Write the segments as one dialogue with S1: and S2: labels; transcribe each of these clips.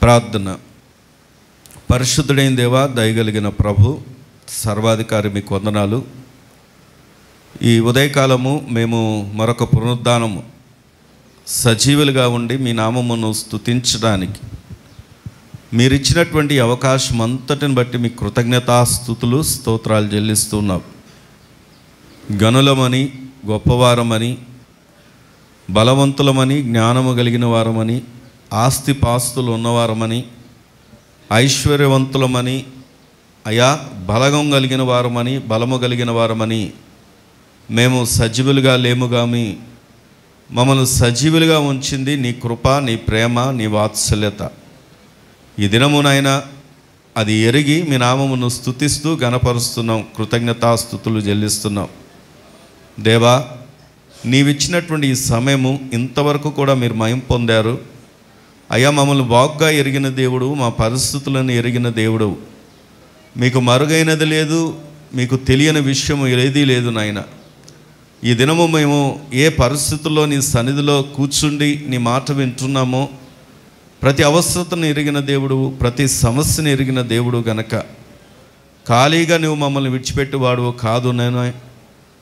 S1: ప్రార్థన. పరిశుద్ధుడైన దేవా, దయగలిగిన ప్రభు, సర్వాధికారి, మీకు వందనాలు. ఈ ఉదయకాలము మేము మరొక పునరుద్ధానము సజీవులుగా ఉండి మీ నామమును స్తుతించడానికి మీరిచ్చినటువంటి అవకాశం అంతటిని బట్టి మీ కృతజ్ఞతాస్తుతులు స్తోత్రాలు చెల్లిస్తున్నాం. గనులమని, గొప్పవారమని, బలవంతులమని, జ్ఞానము కలిగిన వారమని, ఆస్తిపాస్తులు ఉన్నవారమని, ఐశ్వర్యవంతులమని, అయా బలగం కలిగిన వారమని, బలము కలిగిన వారమని మేము సజీవులుగా లేముగామి మమ్మల్ని సజీవులుగా ఉంచింది నీ కృప, నీ ప్రేమ, నీ వాత్సల్యత. ఈ దినమునైనా అది ఎరిగి మీ నామమును స్తుతిస్తూ గణపరుస్తున్నాం, కృతజ్ఞతాస్తుతులు చెల్లిస్తున్నాం. దేవా, నీవిచ్చినటువంటి ఈ సమయము ఇంతవరకు కూడా మీరు మహిమ పొందారు. అయ్యా, మమ్మల్ని బాగుగా ఎరిగిన దేవుడు, మా పరిస్థితులను ఎరిగిన దేవుడు. మీకు మరుగైనది లేదు, మీకు తెలియని విషయం ఏదీ లేదు నాయన. ఈ దినము మేము ఏ పరిస్థితుల్లో నీ సన్నిధిలో కూర్చుండి నీ మాట వింటున్నామో, ప్రతి అవసరతను ఎరిగిన దేవుడు, ప్రతి సమస్యను ఎరిగిన దేవుడు గనక ఖాళీగా నువ్వు మమ్మల్ని విడిచిపెట్టేవాడువు కాదు. నేను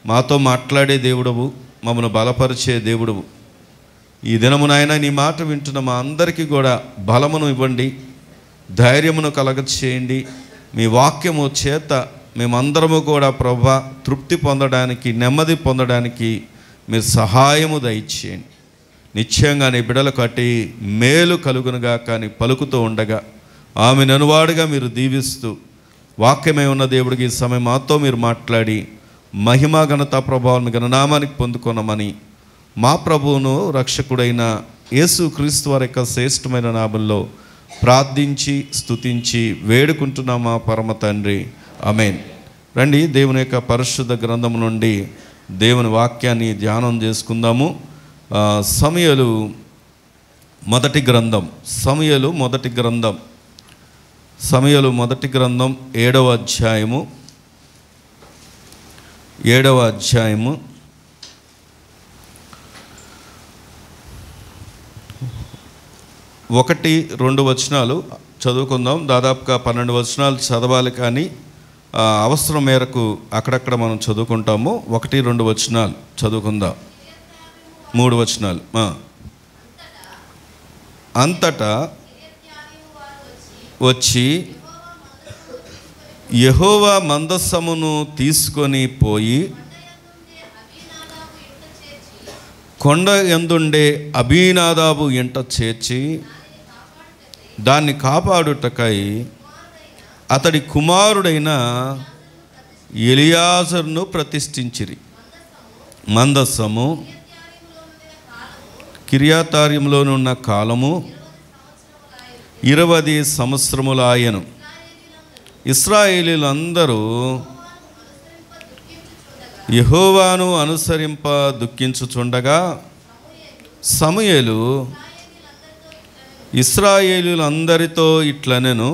S1: మాతో మాట్లాడే దేవుడవు, మమ్మల్ని బలపరిచే దేవుడవు. ఈ దినమునైనా నీ మాట వింటున్న మా అందరికీ కూడా బలమును ఇవ్వండి, ధైర్యమును కలగచేయండి. మీ వాక్యము చేత మేమందరము కూడా ప్రభువా తృప్తి పొందడానికి, నెమ్మది పొందడానికి మీరు సహాయము దయచేయండి. నిశ్చయంగా నీ బిడలకు అట్టి మేలు కలుగునుగా కానీ పలుకుతూ ఉండగా ఆమె ననువాడుగా మీరు దీవిస్తూ వాక్యమే ఉన్న దేవుడికి ఈ సమయం మాతో మీరు మాట్లాడి మహిమ, ఘనత, ప్రభావం గణనామానికి పొందుకొనమని మా ప్రభువును రక్షకుడైన యేసుక్రీస్తు వారి యొక్క శ్రేష్టమైన నామంలో ప్రార్థించి స్తుతించి వేడుకుంటున్నామా పరమ తండ్రి, ఆమేన్. రండి, దేవుని యొక్క పరిశుద్ధ గ్రంథం నుండి దేవుని వాక్యాన్ని ధ్యానం చేసుకుందాము. సమూయేలు మొదటి గ్రంథం 7వ అధ్యాయము 1-2 వచనాలు చదువుకుందాం. దాదాపుగా 12 వచనాలు చదవాలి, కానీ అవసరం మేరకు అక్కడక్కడ మనం చదువుకుంటాము. 1-2 వచనాలు చదువుకుందాం. 3 వచనాలు. అంతటా వచ్చి యెహోవా మందసమును తీసుకొని పోయి కొండ యందుండే అబీనాదాబు ఇంట చేర్చి దాన్ని కాపాడుటకై అతడి కుమారుడైన ఎలియాజరును ప్రతిష్ఠించిరి. మందసము కిర్యతాయిములోనున్న కాలము 20 సంవత్సరములాయెను. ఇశ్రాయేలీయులందరూ యెహోవాను అనుసరింప దుఃఖించుచుండగా సమూయేలు ఇశ్రాయేలీయులందరితో ఇట్లనెను,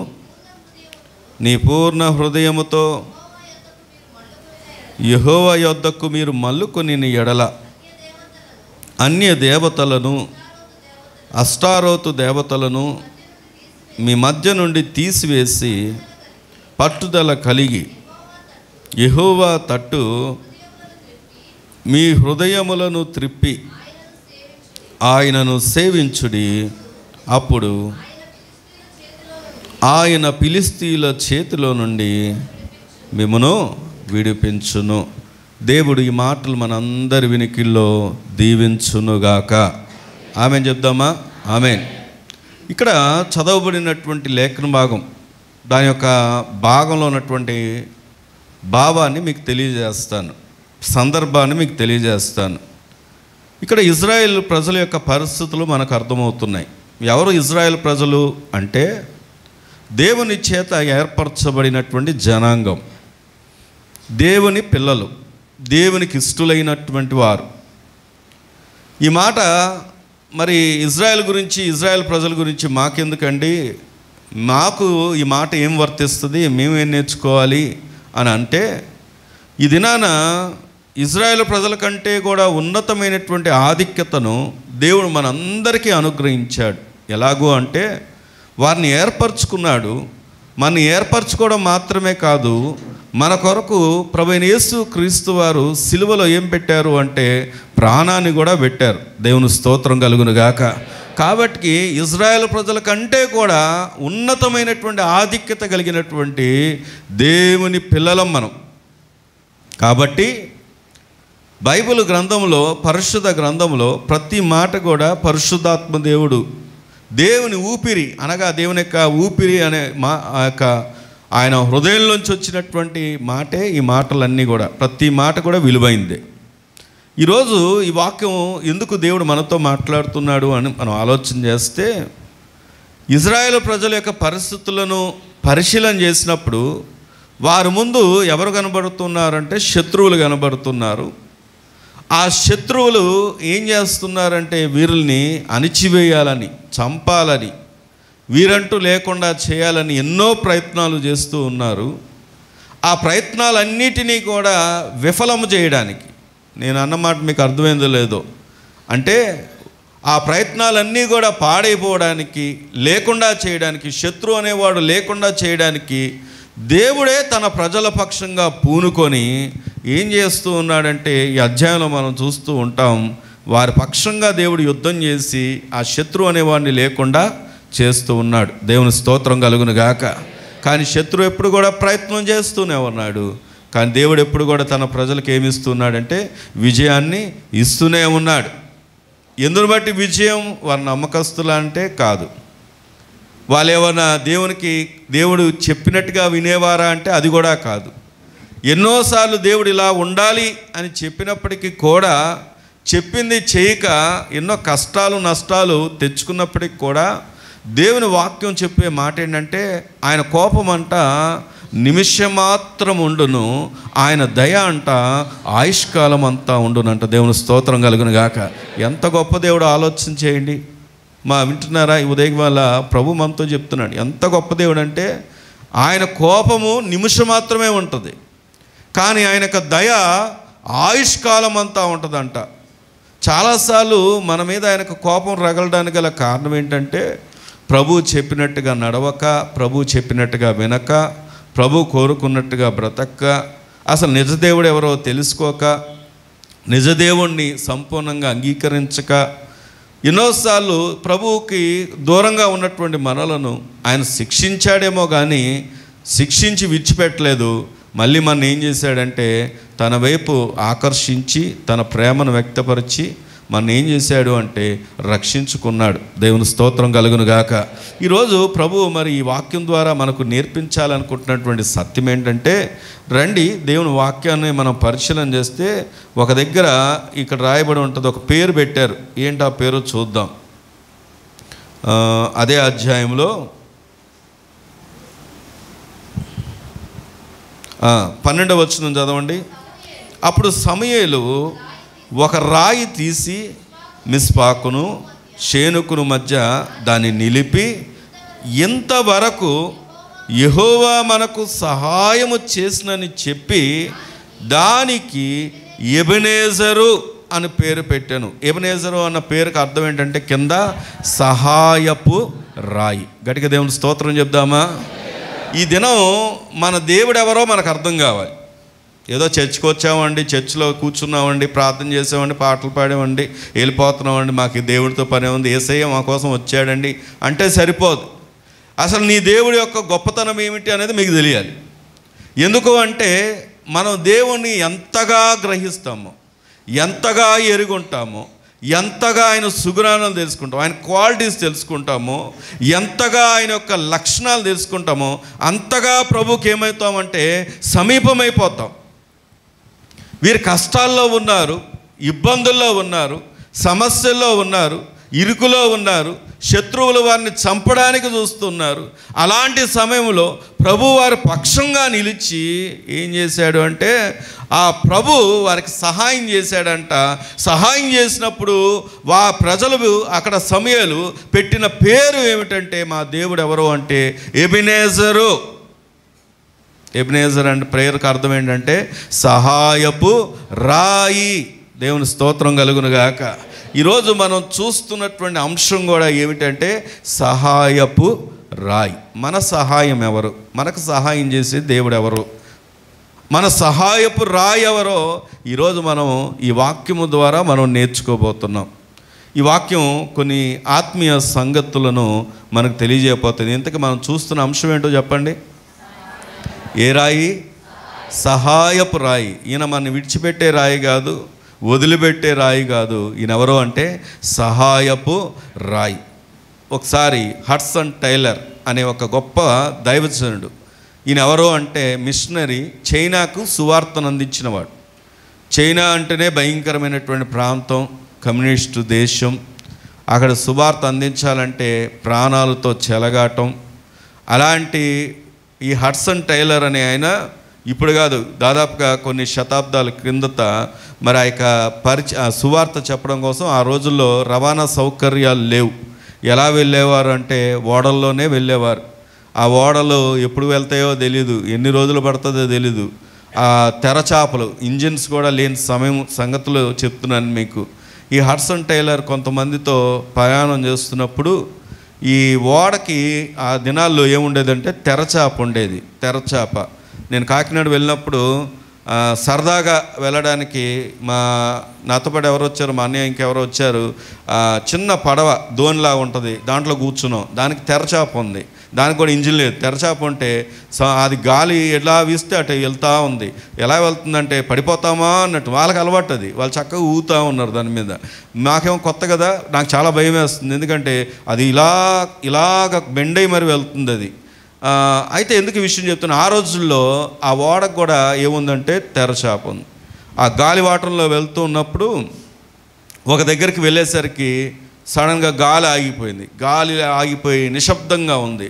S1: నీ పూర్ణ హృదయముతో యెహోవా యొద్దకు మీరు మల్లుకొని ఎడల అన్య దేవతలను, అష్టారోతు దేవతలను మీ మధ్య నుండి తీసివేసి పట్టుదల కలిగి యెహోవా తట్టు మీ హృదయములను త్రిప్పి ఆయనను సేవించుడి. అప్పుడు ఆయన ఫిలిష్తీయుల చేతిలో నుండి మిమ్మును విడిపించును. దేవుడు ఈ మాటలు మనందరి వినికిల్లో దీవించునుగాక. ఆమేన్ చెప్దామా? ఆమేన్. ఇక్కడ చదవబడినటువంటి లేఖన భాగం, దాని యొక్క భాగంలో ఉన్నటువంటి భావాన్ని మీకు తెలియజేస్తాను, సందర్భాన్ని మీకు తెలియజేస్తాను. ఇక్కడ ఇజ్రాయెల్ ప్రజల యొక్క పరిస్థితులు మనకు అర్థమవుతున్నాయి. ఎవరు ఇజ్రాయెల్ ప్రజలు అంటే దేవుని చేత ఏర్పరచబడినటువంటి జనాంగం, దేవుని పిల్లలు, దేవునికి ఇష్టలైనటువంటి వారు. ఈ మాట మరి ఇజ్రాయెల్ గురించి, ఇజ్రాయెల్ ప్రజల గురించి మాకెందుకండి, మాకు ఈ మాట ఏం వర్తిస్తుంది, మేమేం నేర్చుకోవాలి అని అంటే, ఈ దినాన ఇజ్రాయెల్ ప్రజల కంటే కూడా ఉన్నతమైనటువంటి ఆధిక్యతను దేవుడు మనందరికీ అనుగ్రహించాడు. ఎలాగో అంటే వారిని ఏర్పరచుకున్నాడు. మన ఏర్పరచుకోవడం మాత్రమే కాదు, మన కొరకు ప్రభువైన యేసు క్రీస్తు వారు సిలువలో ఏం పెట్టారు అంటే ప్రాణాన్ని కూడా పెట్టారు. దేవుని స్తోత్రం కలుగును గాక. కాబట్టి ఇజ్రాయేల్ ప్రజల కంటే కూడా ఉన్నతమైనటువంటి ఆధిక్యత కలిగినటువంటి దేవుని పిల్లలం మనం. కాబట్టి బైబిల్ గ్రంథంలో, పరిశుద్ధ గ్రంథంలో ప్రతి మాట కూడా పరిశుద్ధాత్మ దేవుని ఊపిరి అనగా దేవుని యొక్క ఊపిరి అనే యొక్క ఆయన హృదయంలోంచి వచ్చినటువంటి మాటే ఈ మాటలన్నీ కూడా, ప్రతి మాట కూడా విలువైందే. ఈరోజు ఈ వాక్యం ఎందుకు దేవుడు మనతో మాట్లాడుతున్నాడు అని మనం ఆలోచన చేస్తే, ఇజ్రాయేల్ ప్రజల యొక్క పరిస్థితులను పరిశీలన చేసినప్పుడు వారి ముందు ఎవరు కనబడుతున్నారంటే శత్రువులు కనబడుతున్నారు. ఆ శత్రువులు ఏం చేస్తున్నారంటే వీరుల్ని అణిచివేయాలని, చంపాలని, వీరంటూ లేకుండా చేయాలని ఎన్నో ప్రయత్నాలు చేస్తూ ఉన్నారు. ఆ ప్రయత్నాలన్నిటినీ కూడా విఫలము చేయడానికి, నేను అన్నమాట మీకు అర్థమైందో లేదో, అంటే ఆ ప్రయత్నాలన్నీ కూడా పాడైపోవడానికి, లేకుండా చేయడానికి, శత్రువు అనేవాడు లేకుండా చేయడానికి దేవుడే తన ప్రజల పక్షంగా పూనుకొని ఏం చేస్తూ ఉన్నాడంటే ఈ అధ్యాయంలో మనం చూస్తూ ఉంటాం. వారి పక్షంగా దేవుడు యుద్ధం చేసి ఆ శత్రువు అనేవాడిని లేకుండా చేస్తూ ఉన్నాడు. దేవుని స్తోత్రం కలుగును గాక. కానీ శత్రువు ఎప్పుడు కూడా ప్రయత్నం చేస్తూనే ఉన్నాడు. కానీ దేవుడు ఎప్పుడు కూడా తన ప్రజలకు ఏమి ఇస్తున్నాడంటే విజయాన్ని ఇస్తూనే ఉన్నాడు. ఎందును బట్టి విజయం? వారి నమ్మకస్తులా అంటే కాదు. వాళ్ళు ఏమన్నా దేవుడు చెప్పినట్టుగా వినేవారా అంటే అది కూడా కాదు. ఎన్నోసార్లు దేవుడు ఇలా ఉండాలి అని చెప్పినప్పటికీ కూడా చెప్పింది చేయక ఎన్నో కష్టాలు నష్టాలు తెచ్చుకున్నప్పటికి కూడా దేవుని వాక్యం చెప్పే మాట ఏంటంటే ఆయన కోపం అంట నిమిషం మాత్రం ఉండును, ఆయన దయ అంట ఆయుష్కాలం అంతా ఉండునంట. దేవుని స్తోత్రం కలుగును గాక. ఎంత గొప్ప దేవుడు ఆలోచన చేయండి. వింటున్నారా? ఈ ఉదయం వల్ల ప్రభు మనతో చెప్తున్నాడు ఎంత గొప్ప దేవుడు అంటే ఆయన కోపము నిమిషం మాత్రమే ఉంటుంది, కానీ ఆయన యొక్క దయ ఆయుష్కాలం అంతా ఉంటుందంట. చాలాసార్లు మన మీద ఆయనకు కోపం రగలడానికి గల కారణం ఏంటంటే ప్రభు చెప్పినట్టుగా నడవక, ప్రభు చెప్పినట్టుగా వినక, ప్రభు కోరుకున్నట్టుగా బ్రతక్క, అసలు నిజదేవుడు ఎవరో తెలుసుకోక, నిజదేవుణ్ణి సంపూర్ణంగా అంగీకరించక, ఎన్నోసార్లు ప్రభువుకి దూరంగా ఉన్నటువంటి మనలను ఆయన శిక్షించాడేమో కానీ శిక్షించి విడిచిపెట్టలేదు. మళ్ళీ మన ఏం చేశాడంటే తన వైపు ఆకర్షించి తన ప్రేమను వ్యక్తపరిచి మన ఏం చేశాడు అంటే రక్షించుకున్నాడు. దేవుని స్తోత్రం కలుగును గాక. ఈరోజు ప్రభువు మరి ఈ వాక్యం ద్వారా మనకు నేర్పించాలనుకుంటున్నటువంటి సత్యం ఏంటంటే, రండి దేవుని వాక్యాన్ని మనం పరిశీలన చేస్తే ఒక దగ్గర ఇక్కడ రాయబడి ఉంటుంది, ఒక పేరు పెట్టారు. ఏంటి ఆ పేరు చూద్దాం. అదే అధ్యాయంలో 12వ వచనం చదవండి. అప్పుడు సమూయేలు ఒక రాయి తీసి మిస్పాకును షేనుకును మధ్య దాన్ని నిలిపి, ఇంతవరకు యెహోవా మనకు సహాయము చేసినని చెప్పి దానికి ఎబెనేజరు అని పేరు పెట్టాను. ఎబెనేజరు అన్న పేరుకి అర్థం ఏంటంటే కింద సహాయపు రాయి. గట్టిగా దేవుని స్తోత్రం చెప్దామా? ఈ దినం మన దేవుడు ఎవరో మనకు అర్థం కావాలి. ఏదో చర్చికి వచ్చామండి, చర్చిలో కూర్చున్నామండి, ప్రార్థన చేసామండి, పాటలు పాడామండి, వెళ్ళిపోతున్నామండి, మాకు దేవుడితో పని ఉంది, యేసయ్య మా కోసం వచ్చాడండి అంటే సరిపోదు. అసలు నీ దేవుడి యొక్క గొప్పతనం ఏమిటి అనేది మీకు తెలియాలి. ఎందుకు అంటే మనం దేవుణ్ణి ఎంతగా గ్రహిస్తామో, ఎంతగా ఎరుగుంటామో, ఎంతగా ఆయన సుగుణాలను తెలుసుకుంటామో, ఆయన క్వాలిటీస్ తెలుసుకుంటామో, ఎంతగా ఆయన యొక్క లక్షణాలు తెలుసుకుంటామో అంతగా ప్రభుకి ఏమవుతామంటే సమీపమైపోతాం. వీరు కష్టాల్లో ఉన్నారు, ఇబ్బందుల్లో ఉన్నారు, సమస్యల్లో ఉన్నారు, ఇరుకులో ఉన్నారు, శత్రువులు వారిని చంపడానికి చూస్తున్నారు. అలాంటి సమయంలో ప్రభు వారి పక్షంగా నిలిచి ఏం చేశాడు అంటే ఆ ప్రభు వారికి సహాయం చేశాడంట. సహాయం చేసినప్పుడు ప్రజలు అక్కడ సమూయేలు పెట్టిన పేరు ఏమిటంటే మా దేవుడు ఎవరు అంటే ఎబెనేజరు. ఎబెనేజర్ అంటే ప్రేయర్కి అర్థం ఏంటంటే సహాయపు రాయి. దేవుని స్తోత్రం కలుగును గాక. ఈరోజు మనం చూస్తున్నటువంటి అంశం కూడా ఏమిటంటే సహాయపు రాయి. మన సహాయం ఎవరు? మనకు సహాయం చేసే దేవుడు ఎవరు? మన సహాయపు రాయి ఎవరో ఈరోజు మనం ఈ వాక్యము ద్వారా మనం నేర్చుకోబోతున్నాం. ఈ వాక్యం కొన్ని ఆత్మీయ సంగతులను మనకు తెలియజేయబోతుంది. ఇంతకు మనం చూస్తున్న అంశం ఏంటో చెప్పండి. ఏ రాయి? సహాయపు రాయి. ఈయన మన విడిచిపెట్టే రాయి కాదు, వదిలిపెట్టే రాయి కాదు. ఈయన ఎవరో అంటే సహాయపు రాయి. ఒకసారి హడ్సన్ టైలర్ అనే ఒక గొప్ప దైవజనుడు, ఈయన ఎవరో అంటే మిషనరీ, చైనాకు సువార్తను అందించినవాడు. చైనా అంటేనే భయంకరమైనటువంటి ప్రాంతం, కమ్యూనిస్టు దేశం. అక్కడ సువార్త అందించాలంటే ప్రాణాలతో చెలగాటం. అలాంటి ఈ హడ్సన్ టైలర్ అనే ఆయన ఇప్పుడు కాదు, దాదాపుగా కొన్ని శతాబ్దాల క్రిందట మరి ఆ యొక్క సువార్త చెప్పడం కోసం ఆ రోజుల్లో రవాణా సౌకర్యాలు లేవు. ఎలా వెళ్ళేవారు అంటే ఓడల్లోనే వెళ్ళేవారు. ఆ ఓడలు ఎప్పుడు వెళ్తాయో తెలీదు, ఎన్ని రోజులు పడుతుందో తెలీదు. ఆ తెరచాపలు, ఇంజిన్స్ కూడా లేని సంగతులు చెప్తున్నాను మీకు. ఈ హడ్సన్ టైలర్ కొంతమందితో ప్రయాణం చేస్తున్నప్పుడు ఈ ఓడకి ఆ దినాల్లో ఏముండేదంటే తెరచాప ఉండేది. తెరచాప నేను కాకినాడ వెళ్ళినప్పుడు సరదాగా వెళ్ళడానికి నాతో పాటు ఎవరు వచ్చారు, మా అన్నయ్య ఇంకెవరో వచ్చారు. చిన్న పడవ దోనిలా ఉంటుంది, దాంట్లో కూర్చున్నాం. దానికి తెరచాప ఉంది, దానికి కూడా ఇంజిన్ లేదు. తెరచాప ఉంటే అది గాలి ఎలా వీస్తే అటు వెళ్తూ ఉంది. ఎలా వెళ్తుందంటే పడిపోతామా అన్నట్టు. వాళ్ళకి అలవాటు అది, వాళ్ళు చక్కగా ఊగుతూ ఉన్నారు దాని మీద. నాకేమో కొత్త కదా, నాకు చాలా భయం వేస్తుంది. ఎందుకంటే అది ఇలాగ బెండై మరి వెళ్తుంది అది. అయితే ఎందుకు ఈ విషయం చెప్తున్నా, ఆ రోజుల్లో ఆ ఓడకు కూడా ఏముందంటే తెరచాప ఉంది. ఆ గాలి వాటర్లో వెళ్తూ ఉన్నప్పుడు ఒక దగ్గరికి వెళ్ళేసరికి సడన్గా గాలి ఆగిపోయింది. గాలి ఆగిపోయి నిశ్శబ్దంగా ఉంది.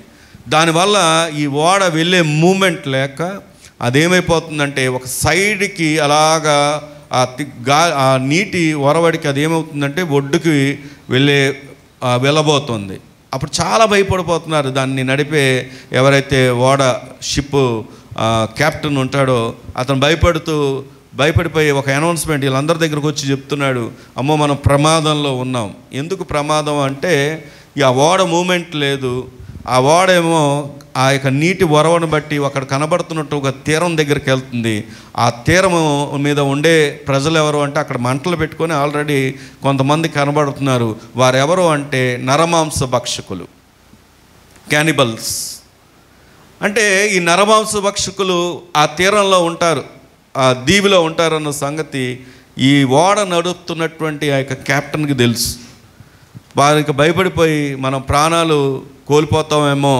S1: దానివల్ల ఈ ఓడ వెళ్ళే మూమెంట్ లేక అదేమైపోతుందంటే ఒక సైడ్కి అలాగా ఆ నీటి ఒరవడికి అదేమవుతుందంటే ఒడ్డుకి వెళ్ళబోతుంది. అప్పుడు చాలా భయపడిపోతున్నారు. దాన్ని నడిపే ఎవరైతే షిప్ క్యాప్టెన్ ఉంటాడో అతను భయపడిపోయి ఒక అనౌన్స్మెంట్ వీళ్ళందరి దగ్గరకు వచ్చి చెప్తున్నాడు, అమ్మో మనం ప్రమాదంలో ఉన్నాం. ఎందుకు ప్రమాదం అంటే ఆ ఓడ మూమెంట్ లేదు. ఆ ఓడేమో ఆ యొక్క నీటి వరవను బట్టి అక్కడ కనబడుతున్నట్టు ఒక తీరం దగ్గరికి వెళ్తుంది. ఆ తీరం మీద ఉండే ప్రజలు ఎవరు అంటే అక్కడ మంటలు పెట్టుకొని ఆల్రెడీ కొంతమంది కనబడుతున్నారు. వారెవరు అంటే నరమాంస భక్షకులు, క్యానిబల్స్. అంటే ఈ నరమాంస భక్షకులు ఆ తీరంలో ఉంటారు, ఆ దీవిలో ఉంటారన్న సంగతి ఈ ఓడ నడుపుతున్నటువంటి ఆ యొక్క క్యాప్టెన్కి తెలుసు. వారికి భయపడిపోయి మనం ప్రాణాలు కోల్పోతామేమో,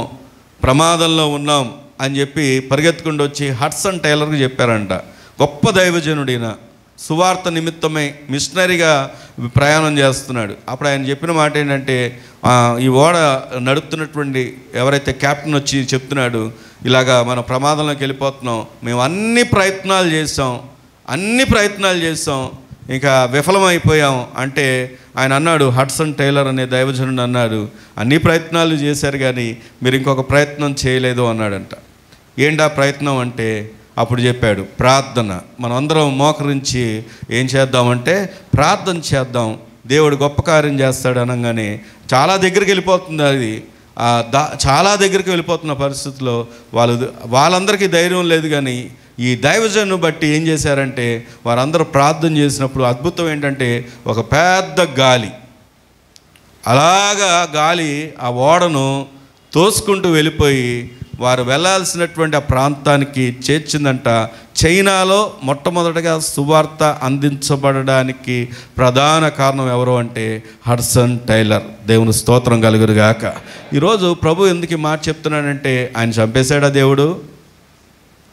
S1: ప్రమాదంలో ఉన్నాం అని చెప్పి పరిగెత్తుకుంటూ వచ్చి హడ్సన్ టైలర్కి చెప్పారంట. గొప్ప దైవజనుడిన సువార్త నిమిత్తమై మిషనరీగా ప్రయాణం చేస్తున్నాడు. అప్పుడు ఆయన చెప్పిన మాట ఏంటంటే, ఈ ఓడ నడుపుతున్నటువంటి ఎవరైతే క్యాప్టెన్ వచ్చి చెప్తున్నాడు, ఇలాగా మనం ప్రమాదంలోకి వెళ్ళిపోతున్నాం, మేము అన్ని ప్రయత్నాలు చేసాం ఇంకా విఫలమైపోయాం అంటే ఆయన అన్నాడు, హడ్సన్ టైలర్ అనే దైవజనుడు అన్నాడు, అన్ని ప్రయత్నాలు చేశారు కానీ మీరు ఇంకొక ప్రయత్నం చేయలేదు అన్నాడంట. ఏంటా ప్రయత్నం అంటే అప్పుడు చెప్పాడు, ప్రార్థన. మనం అందరం మోకరించి ఏం చేద్దామంటే ప్రార్థన చేద్దాం, దేవుడు గొప్ప కార్యం చేస్తాడు అనగానే చాలా దగ్గరికి వెళ్ళిపోతుంది. అది చాలా దగ్గరికి వెళ్ళిపోతున్న పరిస్థితుల్లో వాళ్ళందరికీ ధైర్యం లేదు. కానీ ఈ దైవజను బట్టి ఏం చేశారంటే వారందరూ ప్రార్థన చేసినప్పుడు అద్భుతం ఏంటంటే ఒక పెద్ద గాలి, అలాగా గాలి ఆ ఓడను తోసుకుంటూ వెళ్ళిపోయి వారు వెళ్ళాల్సినటువంటి ఆ ప్రాంతానికి చేర్చిందంట. చైనాలో మొట్టమొదటిగా సువార్త అందించబడడానికి ప్రధాన కారణం ఎవరు అంటే హడ్సన్ టైలర్. దేవుని స్తోత్రం కలుగురుగాక. ఈరోజు ప్రభు ఎందుకు మాట చెప్తున్నాడంటే, ఆయన చంపేశాడా? దేవుడు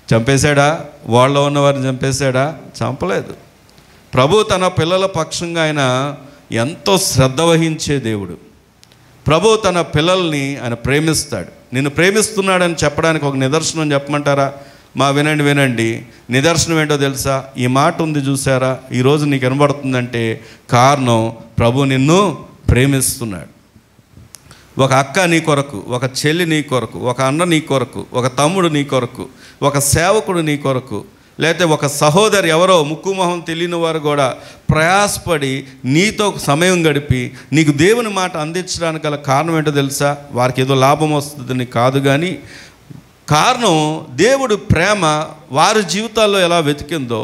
S1: చంపేశాడా? వాళ్ళలో ఉన్నవారిని చంపేశాడా? చంపలేదు. ప్రభు తన పిల్లల పక్షంగా ఆయన ఎంతో శ్రద్ధ వహించే దేవుడు. ప్రభు తన పిల్లల్ని ఆయన ప్రేమిస్తాడు. నిన్ను ప్రేమిస్తున్నాడని చెప్పడానికి ఒక నిదర్శనం చెప్పమంటారా? వినండి. నిదర్శనం ఏంటో తెలుసా? ఈ మాట ఉంది చూసారా, ఈరోజు నీకు కనబడుతుందంటే కారణం ప్రభు నిన్ను ప్రేమిస్తున్నాడు. ఒక అక్క నీ కొరకు, ఒక చెల్లి నీ కొరకు, ఒక అన్న నీ కొరకు, ఒక తమ్ముడు నీ కొరకు, ఒక సేవకుడు నీ కొరకు లేకపోతే ఒక సహోదరు ఎవరో ముక్కు మొహం తెలియని వారు కూడా ప్రయాసపడి నీతో సమయం గడిపి నీకు దేవుని మాట అందించడానికి గల కారణం ఏంటో తెలుసా? వారికి ఏదో లాభం వస్తుందని కాదు, కానీ కారణం దేవుడు ప్రేమ వారి జీవితాల్లో ఎలా వెతికిందో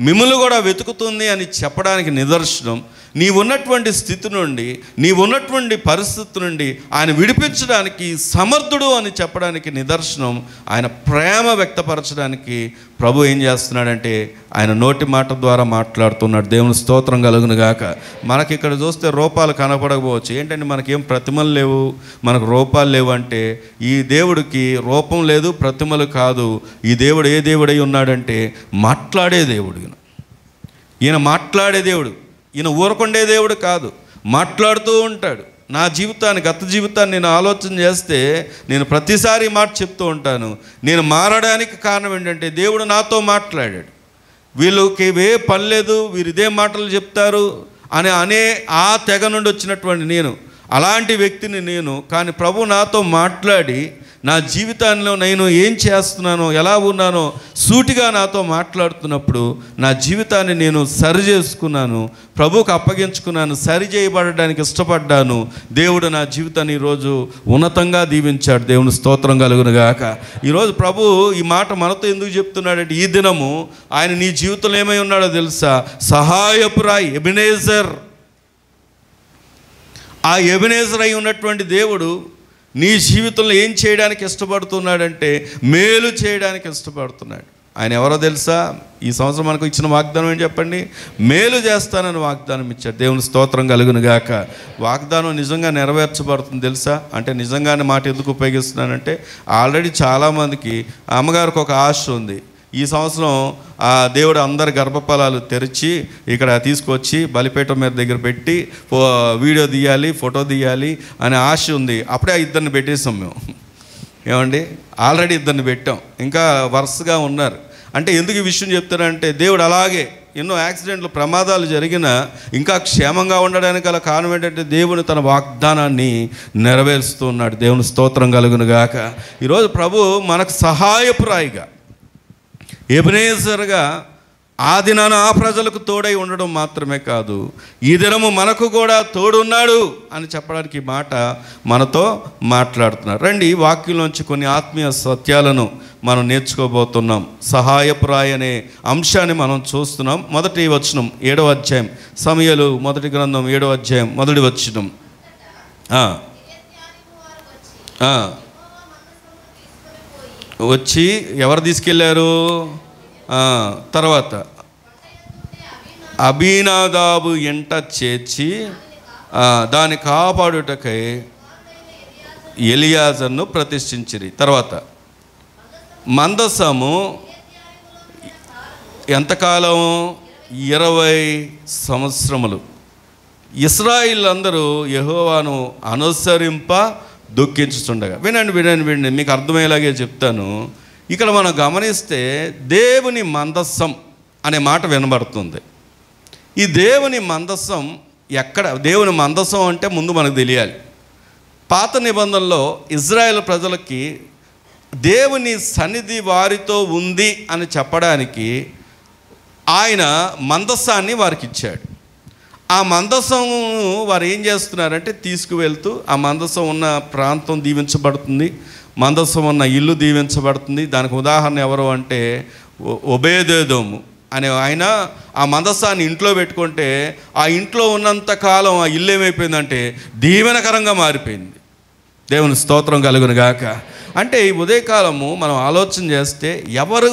S1: మిమ్మల్ని కూడా వెతుకుతుంది అని చెప్పడానికి నిదర్శనం. నీవున్నటువంటి స్థితి నుండి, నీవున్నటువంటి పరిస్థితి నుండి ఆయన విడిపించడానికి సమర్థుడు అని చెప్పడానికి నిదర్శనం. ఆయన ప్రేమ వ్యక్తపరచడానికి ప్రభు ఏం చేస్తున్నాడంటే ఆయన నోటి మాట ద్వారా మాట్లాడుతున్నాడు. దేవుని స్తోత్రం కలుగును గాక. మనకి ఇక్కడ చూస్తే రూపాలు కనపడకపోవచ్చు. ఏంటంటే మనకేం ప్రతిమలు లేవు, మనకు రూపాలు లేవు అంటే ఈ దేవుడికి రూపం లేదు, ప్రతిమలు కాదు. ఈ దేవుడు ఏ దేవుడై ఉన్నాడంటే మాట్లాడే దేవుడు. ఈయన మాట్లాడే దేవుడు. ఈయన ఊరకుండే దేవుడు కాదు, మాట్లాడుతూ ఉంటాడు. నా జీవితాన్ని, గత జీవితాన్ని నేను ఆలోచన చేస్తే నేను ప్రతిసారి మాట చెప్తూ ఉంటాను. నేను మారడానికి కారణం ఏంటంటే దేవుడు నాతో మాట్లాడాడు. వీళ్ళకి ఏ పని లేదు, వీరు ఇదే మాటలు చెప్తారు అనే ఆ తెగ నుండి వచ్చినటువంటి నేను, అలాంటి వ్యక్తిని నేను. కానీ ప్రభు నాతో మాట్లాడి నా జీవితాల్లో నేను ఏం చేస్తున్నానో, ఎలా ఉన్నానో సూటిగా నాతో మాట్లాడుతున్నప్పుడు నా జీవితాన్ని నేను సరి చేసుకున్నాను, ప్రభువుకు అప్పగించుకున్నాను, సరి చేయబడడానికి ఇష్టపడ్డాను. దేవుడు నా జీవితాన్ని ఈరోజు ఉన్నతంగా దీవించాడు. దేవుని స్తోత్రం కలుగును గాక. ఈరోజు ప్రభు ఈ మాట మనతో ఎందుకు చెప్తున్నాడంటే ఈ దినము ఆయన నీ జీవితంలో ఏమై ఉన్నాడో తెలుసా? సహాయపురాయి, ఎబెనేజర్. ఆ ఎబెనేజర్ అయి ఉన్నటువంటి దేవుడు నీ జీవితంలో ఏం చేయడానికి ఇష్టపడుతున్నాడంటే మేలు చేయడానికి ఇష్టపడుతున్నాడు. ఆయన ఎవరో తెలుసా? ఈ సంవత్సరం మనకు ఇచ్చిన వాగ్దానం ఏం చెప్పండి? మేలు చేస్తానని వాగ్దానం ఇచ్చాడు. దేవుని స్తోత్రం కలుగును గాక. వాగ్దానం నిజంగా నెరవేర్చబడుతుంది తెలుసా? అంటే నిజంగానే మాట ఎందుకు ఉపయోగిస్తున్నానంటే ఆల్రెడీ చాలామందికి అమ్మగారికి ఒక ఆశ ఉంది. ఈ సంవత్సరం ఆ దేవుడు అందరి గర్భఫలాలు తెరిచి ఇక్కడ తీసుకొచ్చి బలిపీఠం మీద దగ్గర పెట్టి వీడియో తీయాలి, ఫోటో తీయాలి అనే ఆశ ఉంది. అప్పుడే ఇద్దరిని పెట్టేసాం మేము. ఏమండి, ఆల్రెడీ ఇద్దరిని పెట్టాం, ఇంకా వరుసగా ఉన్నారు. అంటే ఎందుకు ఈ విషయం చెప్తారంటే దేవుడు అలాగే ఎన్నో యాక్సిడెంట్లు, ప్రమాదాలు జరిగినా ఇంకా క్షేమంగా ఉండడానికి గల కారణం ఏంటంటే దేవుడు తన వాగ్దానాన్ని నెరవేరుస్తూ ఉన్నాడు. దేవుని స్తోత్రం కలుగును గాక. ఈరోజు ప్రభు మనకు సహాయపురాయిగా, ఎబెనేజర్గా ఆ దినాన ఆ ప్రజలకు తోడై ఉండడం మాత్రమే కాదు, ఈ దినము మనకు కూడా తోడున్నాడు అని చెప్పడానికి ఈ మాట మనతో మాట్లాడుతున్నారు. రండి, వాక్యంలోంచి కొన్ని ఆత్మీయ సత్యాలను మనం నేర్చుకోబోతున్నాం. సహాయపురాయి అనే అంశాన్ని మనం చూస్తున్నాం. మొదటి వచనం 7వ అధ్యాయం, సమూయేలు మొదటి గ్రంథం 7వ అధ్యాయం మొదటి వచనం. వచ్చి ఎవరు తీసుకెళ్ళారు? తర్వాత అబీనాదాబు ఎంట చేర్చి దాని కాపాడుటకై ఎలియాజర్ను ప్రతిష్ఠించిరి. తర్వాత మందసము ఎంతకాలం? 20 సంవత్సరములు ఇశ్రాయేలు అందరూ యెహోవాను అనుసరింప దుఃఖించుతుండగా. వినండి, మీకు అర్థమయ్యేలాగే చెప్తాను. ఇక్కడ మనం గమనిస్తే దేవుని మందస్సం అనే మాట వినబడుతుంది. ఈ దేవుని మందస్సం ఎక్కడ? దేవుని మందస్సం అంటే ముందు మనకు తెలియాలి. పాత నిబంధనలో ఇజ్రాయేల్ ప్రజలకి దేవుని సన్నిధి వారితో ఉంది అని చెప్పడానికి ఆయన మందస్సాన్ని వారికి ఇచ్చాడు. ఆ మందసం వారు ఏం చేస్తున్నారంటే తీసుకువెళ్తూ ఆ మందసం ఉన్న ప్రాంతం దీవించబడుతుంది, మందసం ఉన్న ఇల్లు దీవించబడుతుంది. దానికి ఉదాహరణ ఎవరు అంటే ఒబేదేదోము అనే ఆయన ఆ మందసాన్ని ఇంట్లో పెట్టుకుంటే ఆ ఇంట్లో ఉన్నంతకాలం ఆ ఇల్లు ఏమైపోయిందంటే దీవెనకరంగా మారిపోయింది. దేవుని స్తోత్రం కలుగును గాక. అంటే ఈ ఉదయకాలము మనం ఆలోచన చేస్తే ఎవరు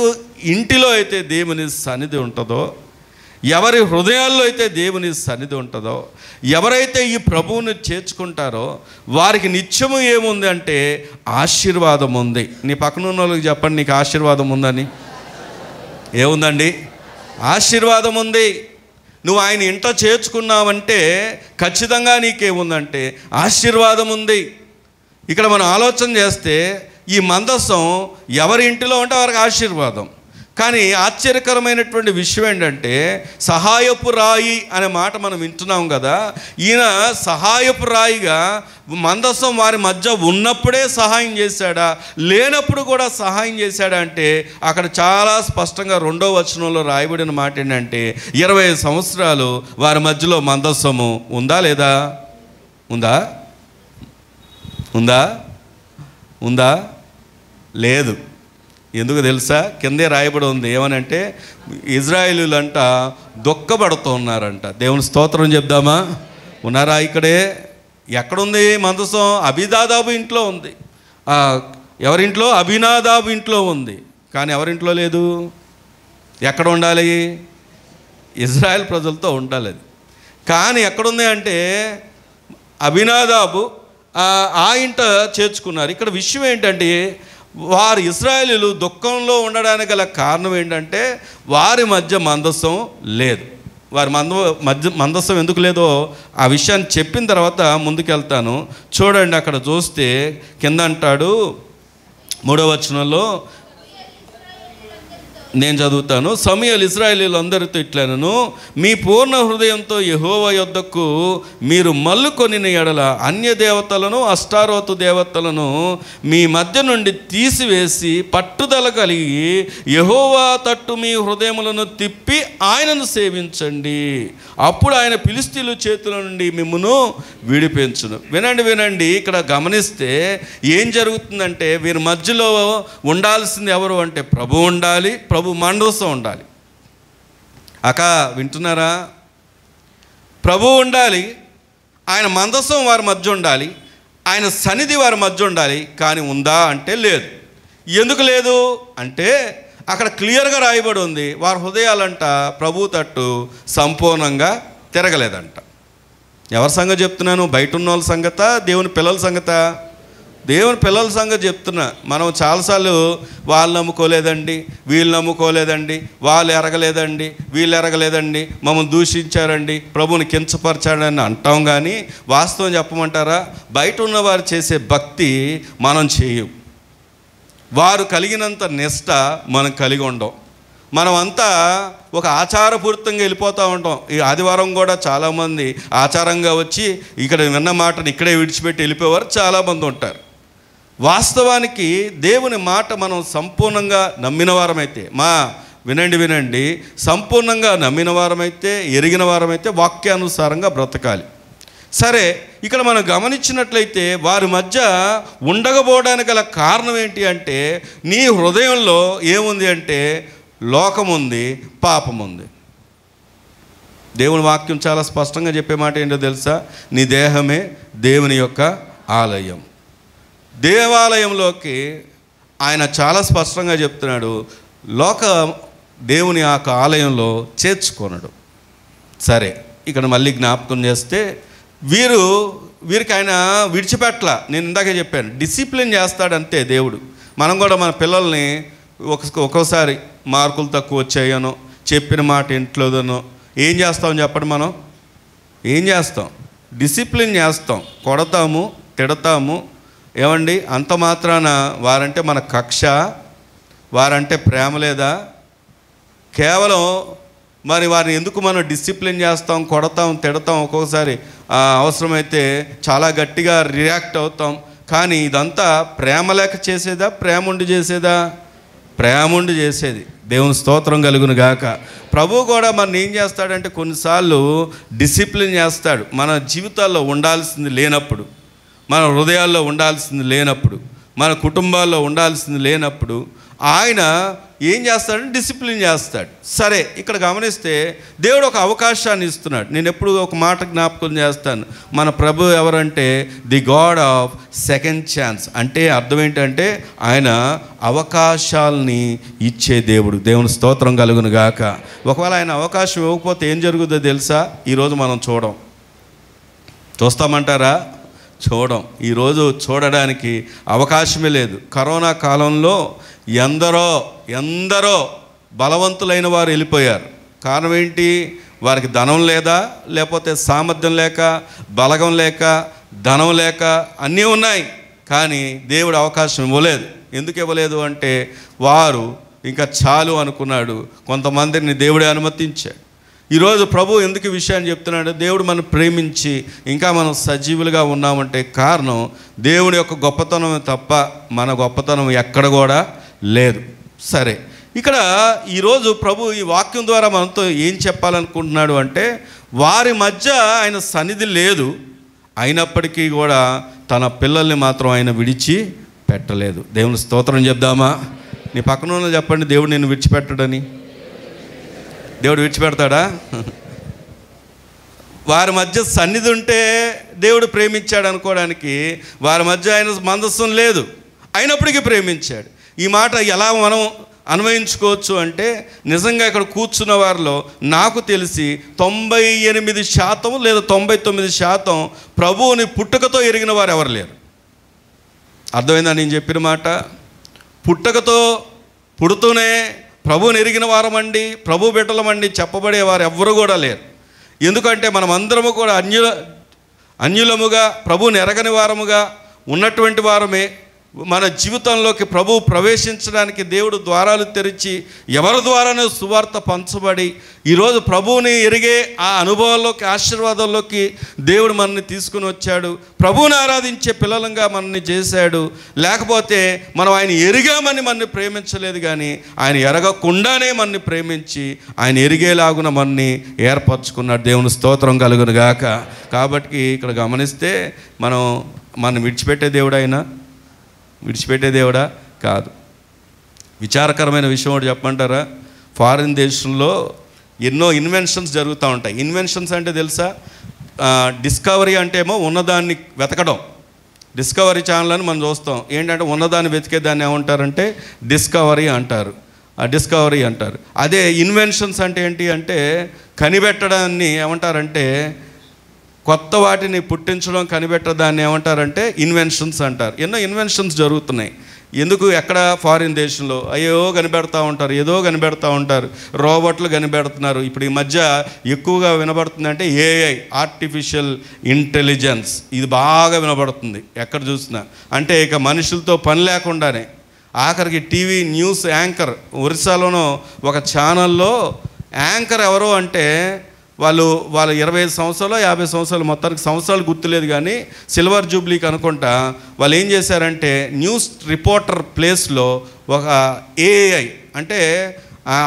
S1: ఇంటిలో అయితే దేవుని సన్నిధి ఉంటుందో, ఎవరి హృదయాల్లో అయితే దేవుని సన్నిధి ఉంటుందో, ఎవరైతే ఈ ప్రభువుని చేర్చుకుంటారో వారికి నిత్యము ఏముంది అంటే ఆశీర్వాదం ఉంది. నీ పక్కన ఉన్న వాళ్ళకి చెప్పండి, నీకు ఆశీర్వాదం ఉందని. ఏముందండి? ఆశీర్వాదం ఉంది. నువ్వు ఆయన ఇంట చేర్చుకున్నావంటే ఖచ్చితంగా నీకేముందంటే ఆశీర్వాదం ఉంది. ఇక్కడ మనం ఆలోచన చేస్తే ఈ మందసం ఎవరి ఇంటిలో ఉంటే వారికి ఆశీర్వాదం, కానీ ఆశ్చర్యకరమైనటువంటి విషయం ఏంటంటే సహాయపు రాయి అనే మాట మనం వింటున్నాం కదా. ఈయన సహాయపు రాయిగా మందసం వారి మధ్య ఉన్నప్పుడే సహాయం చేశాడా, లేనప్పుడు కూడా సహాయం చేశాడా అంటే అక్కడ చాలా స్పష్టంగా 2వ వచనంలో రాయబడిన మాట ఏంటంటే 20 సంవత్సరాలు వారి మధ్యలో మందసము ఉందా లేదా? ఉందా? ఉందా? ఉందా? లేదు. ఎందుకు తెలుసా? కిందే రాయబడి ఉంది. ఏమనంటే ఇజ్రాయేలీలంట దుఃఖపడుతూ ఉన్నారంట. దేవుని స్తోత్రం చెప్దామా? ఉన్నారా ఇక్కడే? ఎక్కడుంది మందసం? అబీనాదాబు ఇంట్లో ఉంది. ఎవరింట్లో? అబీనాదాబు ఇంట్లో ఉంది. కానీ ఎవరింట్లో లేదు. ఎక్కడ ఉండాలి? ఇజ్రాయెల్ ప్రజలతో ఉండాలి అది. కానీ ఎక్కడుంది అంటే అబీనాదాబు ఆ ఇంట చేర్చుకున్నారు. ఇక్కడ విషయం ఏంటంటే వారు ఇశ్రాయేలీయులు దుఃఖంలో ఉండడానికి గల కారణం ఏంటంటే వారి మధ్య మందసం లేదు. వారి మందసం ఎందుకు లేదో ఆ విషయాన్ని చెప్పిన తర్వాత ముందుకెళ్తాను. చూడండి, అక్కడ చూస్తే కింద అంటాడు 3వ వచనంలో, నేను చదువుతాను. సమూయేలు ఇశ్రాయేలీయులందరితో ఇట్లనెను, మీ పూర్ణ హృదయంతో యెహోవా యొద్దకు మీరు మల్లుకొనిన ఎడల అన్య దేవతలను అష్టారోతు దేవతలను మీ మధ్య నుండి తీసివేసి పట్టుదల కలిగి యెహోవా తట్టు మీ హృదయములను తిప్పి ఆయనను సేవించండి. అప్పుడు ఆయన ఫిలిష్తీయుల చేతుల నుండి మిమ్మును విడిపించును. వినండి, ఇక్కడ గమనిస్తే ఏం జరుగుతుందంటే వీరి మధ్యలో ఉండాల్సింది ఎవరు అంటే ప్రభు ఉండాలి, ప్రభు మందసం ఉండాలి. వింటున్నారా? ప్రభు ఉండాలి, ఆయన మందసం వారి మధ్య ఉండాలి, ఆయన సన్నిధి వారి మధ్య ఉండాలి. కానీ ఉందా అంటే లేదు. ఎందుకు లేదు అంటే అక్కడ క్లియర్గా రాయబడి ఉంది, వారి హృదయాలంట ప్రభు తట్టు సంపూర్ణంగా తిరగలేదంట. ఎవరి సంగతి చెప్తున్నాను? బయట ఉన్న వాళ్ళ సంగతా, దేవుని పిల్లల సంగతా? దేవుని పిల్లల సంగతి చెప్తున్నా. మనం చాలాసార్లు వాళ్ళు నమ్ముకోలేదండి, వీళ్ళు నమ్ముకోలేదండి, వాళ్ళు ఎరగలేదండి, వీళ్ళు ఎరగలేదండి, మమ్మల్ని దూషించారండి, ప్రభుని కించపరచాడని అంటాం. కానీ వాస్తవం చెప్పమంటారా? బయట ఉన్నవారు చేసే భక్తి మనం చేయం. వారు కలిగినంత నిష్ట మనం కలిగి ఉండం. మనమంతా ఒక ఆచారపూరితంగా వెళ్ళిపోతూ ఉంటాం. ఈ ఆదివారం కూడా చాలామంది ఆచారంగా వచ్చి ఇక్కడ విన్న మాటను ఇక్కడే విడిచిపెట్టి వెళ్ళిపోయేవారు చాలామంది ఉంటారు. వాస్తవానికి దేవుని మాట మనం సంపూర్ణంగా నమ్మిన వారమైతే, వినండి, సంపూర్ణంగా నమ్మిన వారమైతే, ఎరిగిన వారమైతే వాక్యానుసారంగా బ్రతకాలి. సరే, ఇక్కడ మనం గమనించినట్లయితే వారి మధ్య ఉండకపోవడానికి గల కారణం ఏంటి అంటే నీ హృదయంలో ఏముంది అంటే లోకం ఉంది, పాపం ఉంది. దేవుని వాక్యం చాలా స్పష్టంగా చెప్పే మాట ఏంటో తెలుసా? నీ దేహమే దేవుని యొక్క ఆలయం. దేవాలయంలోకి ఆయన చాలా స్పష్టంగా చెప్తున్నాడు, దేవుని యొక్క ఆలయంలో చేర్చుకొనడు. సరే, ఇక్కడ మళ్ళీ జ్ఞాపకం చేస్తే వీరికి ఆయన విడిచిపెట్టల. నేను ఇందాకే చెప్పాను, డిసిప్లిన్ చేస్తాడంతే దేవుడు. మనం కూడా మన పిల్లల్ని ఒక్కోసారి మార్కులు తక్కువ వచ్చాయనో, చెప్పిన మాట ఇంట్లోదనో ఏం చేస్తాం చెప్పండి? మనం ఏం చేస్తాం? డిసిప్లిన్ చేస్తాం, కొడతాము, తిడతాము. ఏమండి, అంత మాత్రాన వారంటే మన కక్ష, వారంటే ప్రేమ లేదా? కేవలం మరి వారిని ఎందుకు మనం డిసిప్లిన్ చేస్తాం, కొడతాం, తిడతాం, ఒక్కొక్కసారి అవసరమైతే చాలా గట్టిగా రియాక్ట్ అవుతాం. కానీ ఇదంతా ప్రేమ లేక చేసేదా, ప్రేమ ఉండి చేసేదా? ప్రేమ ఉండి చేసేది. దేవుని స్తోత్రం కలుగును గాక. ప్రభు కూడా మన ఏం చేస్తాడంటే కొన్నిసార్లు డిసిప్లిన్ చేస్తాడు. మన జీవితాల్లో ఉండాల్సింది లేనప్పుడు, మన హృదయాల్లో ఉండాల్సింది లేనప్పుడు, మన కుటుంబాల్లో ఉండాల్సింది లేనప్పుడు ఆయన ఏం చేస్తాడంటే డిసిప్లిన్ చేస్తాడు. సరే, ఇక్కడ గమనిస్తే దేవుడు ఒక అవకాశాన్ని ఇస్తున్నాడు. నేను ఎప్పుడు ఒక మాట జ్ఞాపకం చేస్తాను, మన ప్రభు ఎవరంటే the God of second chance. అంటే అర్థం ఏంటంటే ఆయన అవకాశాలని ఇచ్చే దేవుడు. దేవుని స్తోత్రం కలుగును గాక. ఒకవేళ ఆయన అవకాశం ఇవ్వకపోతే ఏం జరుగుతుందో తెలుసా? ఈరోజు మనం చూస్తామంటారా? ఈరోజు చూడడానికి అవకాశమే లేదు. కరోనా కాలంలో ఎందరో బలవంతులైన వారు వెళ్ళిపోయారు. కారణం ఏంటి? వారికి ధనం లేదా, లేకపోతే సామర్థ్యం లేక, బలగం లేక, ధనం లేక, అన్నీ ఉన్నాయి. కానీ దేవుడు అవకాశం ఇవ్వలేదు. ఎందుకు ఇవ్వలేదు అంటే వారు ఇంకా చాలు అనుకున్నాడు. కొంతమందిని దేవుడే అనుమతించాడు. ఈరోజు ప్రభు ఎందుకు ఈ విషయాన్ని చెప్తున్నాడు? దేవుడు మనం ప్రేమించి ఇంకా మనం సజీవులుగా ఉన్నామంటే కారణం దేవుడి యొక్క గొప్పతనం తప్ప మన గొప్పతనం ఎక్కడ కూడా లేదు. సరే, ఇక్కడ ఈరోజు ప్రభు ఈ వాక్యం ద్వారా మనతో ఏం చెప్పాలనుకుంటున్నాడు అంటే, వారి మధ్య ఆయన సన్నిధి లేదు, అయినప్పటికీ కూడా తన పిల్లల్ని మాత్రం ఆయన విడిచి పెట్టలేదు. దేవుని స్తోత్రం చెప్దామా? నీ పక్కన ఉన్న చెప్పండి, దేవుడు నిన్ను విడిచిపెట్టడని. దేవుడు విడిచిపెడతాడా? వారి మధ్య సన్నిధి ఉంటే దేవుడు ప్రేమించాడు అనుకోవడానికి వారి మధ్య ఆయన మందస్సం లేదు, అయినప్పటికీ ప్రేమించాడు. ఈ మాట ఎలా మనం అన్వయించుకోవచ్చు అంటే, నిజంగా ఇక్కడ కూర్చున్న వారిలో నాకు తెలిసి 98% లేదా 99% ప్రభువుని పుట్టుకతో ఎరిగిన వారు ఎవరు లేరు. అర్థమైందా నేను చెప్పిన మాట? పుట్టుకతో పుడుతూనే ప్రభువుని ఎరిగిన వారమండి, ప్రభు బిడ్డలమండి చెప్పబడేవారు ఎవ్వరు కూడా లేరు. ఎందుకంటే మనం అందరము కూడా అన్యులముగా ప్రభువుని ఎరగని వారముగా ఉన్నటువంటి వారమే. మన జీవితంలోకి ప్రభువు ప్రవేశించడానికి దేవుడు ద్వారాలు తెరిచి ఎవరి ద్వారానో సువార్త పంచబడి ఈరోజు ప్రభువుని ఎరిగే ఆ అనుభవాల్లోకి, ఆశీర్వాదాల్లోకి దేవుడు మనల్ని తీసుకుని వచ్చాడు. ప్రభువుని ఆరాధించే పిల్లలంగా మనల్ని చేశాడు. లేకపోతే మనం ఆయన ఎరిగామని మనల్ని ప్రేమించలేదు, కానీ ఆయన ఎరగకుండానే మనల్ని ప్రేమించి ఆయన ఎరిగేలాగున మనల్ని ఏర్పరచుకున్నాడు. దేవుని స్తోత్రం కలుగును గాక. కాబట్టి ఇక్కడ గమనిస్తే మనం విడిచిపెట్టే దేవుడు ఆయన విడిచిపెట్టే దేవుడా కాదు. విచారకరమైన విషయం ఒకటి చెప్పమంటారా? ఫారిన్ దేశంలో ఎన్నో ఇన్వెన్షన్స్ జరుగుతూ ఉంటాయి. ఇన్వెన్షన్స్ అంటే తెలుసా? డిస్కవరీ అంటే ఏమో ఉన్నదాన్ని వెతకడం. డిస్కవరీ ఛానల్ అని మనం చూస్తాం. ఏంటంటే ఉన్నదాన్ని వెతికేదాన్ని ఏమంటారంటే డిస్కవరీ అంటారు. డిస్కవరీ అంటారు. అదే ఇన్వెన్షన్స్ అంటే ఏంటి అంటే కనిపెట్టడాన్ని ఏమంటారంటే, కొత్త వాటిని పుట్టించడం, కనిపెట్టడాన్ని ఏమంటారంటే ఇన్వెన్షన్స్ అంటారు. ఎన్నో ఇన్వెన్షన్స్ జరుగుతున్నాయి. ఎందుకు? ఎక్కడ? ఫారిన్ దేశంలో అయ్యో కనిపెడతా ఉంటారు, ఏదో కనిపెడతా ఉంటారు. రోబోట్లు కనిపెడుతున్నారు. ఇప్పుడు ఈ మధ్య ఎక్కువగా వినబడుతుందంటే ఏఐ, ఆర్టిఫిషియల్ ఇంటెలిజెన్స్. ఇది బాగా వినబడుతుంది ఎక్కడ చూసినా. అంటే ఇక మనుషులతో పని లేకుండానే ఆఖరికి టీవీ న్యూస్ యాంకర్, ఒరిస్సాలోనో ఒక ఛానల్లో యాంకర్ ఎవరో అంటే వాళ్ళు 25 సంవత్సరాలు 50 సంవత్సరాలు, మొత్తానికి సంవత్సరాలు గుర్తులేదు, కానీ సిల్వర్ జూబ్లీకి అనుకుంటా వాళ్ళు ఏం చేశారంటే న్యూస్ రిపోర్టర్ ప్లేస్లో ఒక ఏఐ అంటే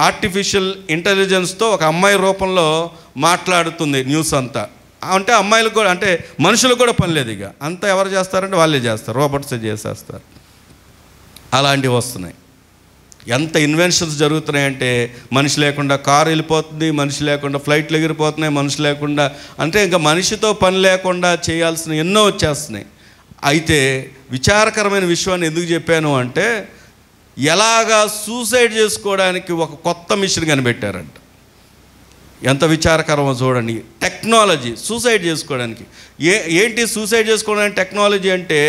S1: ఆర్టిఫిషియల్ ఇంటెలిజెన్స్తో ఒక అమ్మాయి రూపంలో మాట్లాడుతుంది న్యూస్ అంతా. అంటే అమ్మాయిలకు కూడా, అంటే మనుషులకు కూడా పని లేదు. ఇక అంతా ఎవరు చేస్తారంటే వాళ్ళే చేస్తారు, రోబోట్సే చేసేస్తారు. అలాంటివి వస్తున్నాయి. ఎంత ఇన్వెన్షన్స్ జరుగుతున్నాయంటే, మనిషి లేకుండా కారు వెళ్ళిపోతుంది, మనిషి లేకుండా ఫ్లైట్లు ఎగిరిపోతున్నాయి, మనిషి లేకుండా, అంటే ఇంకా మనిషితో పని లేకుండా చేయాల్సిన ఎన్నో వచ్చేస్తున్నాయి. అయితే విచారకరమైన విషయాన్ని ఎందుకు చెప్పాను అంటే, ఎలాగా సూసైడ్ చేసుకోవడానికి ఒక కొత్త మిషన్ కనిపెట్టారంట. ఎంత విచారకరమో చూడండి. టెక్నాలజీ సూసైడ్ చేసుకోవడానికి. ఏంటి సూసైడ్ చేసుకోవడానికి టెక్నాలజీ అంటే?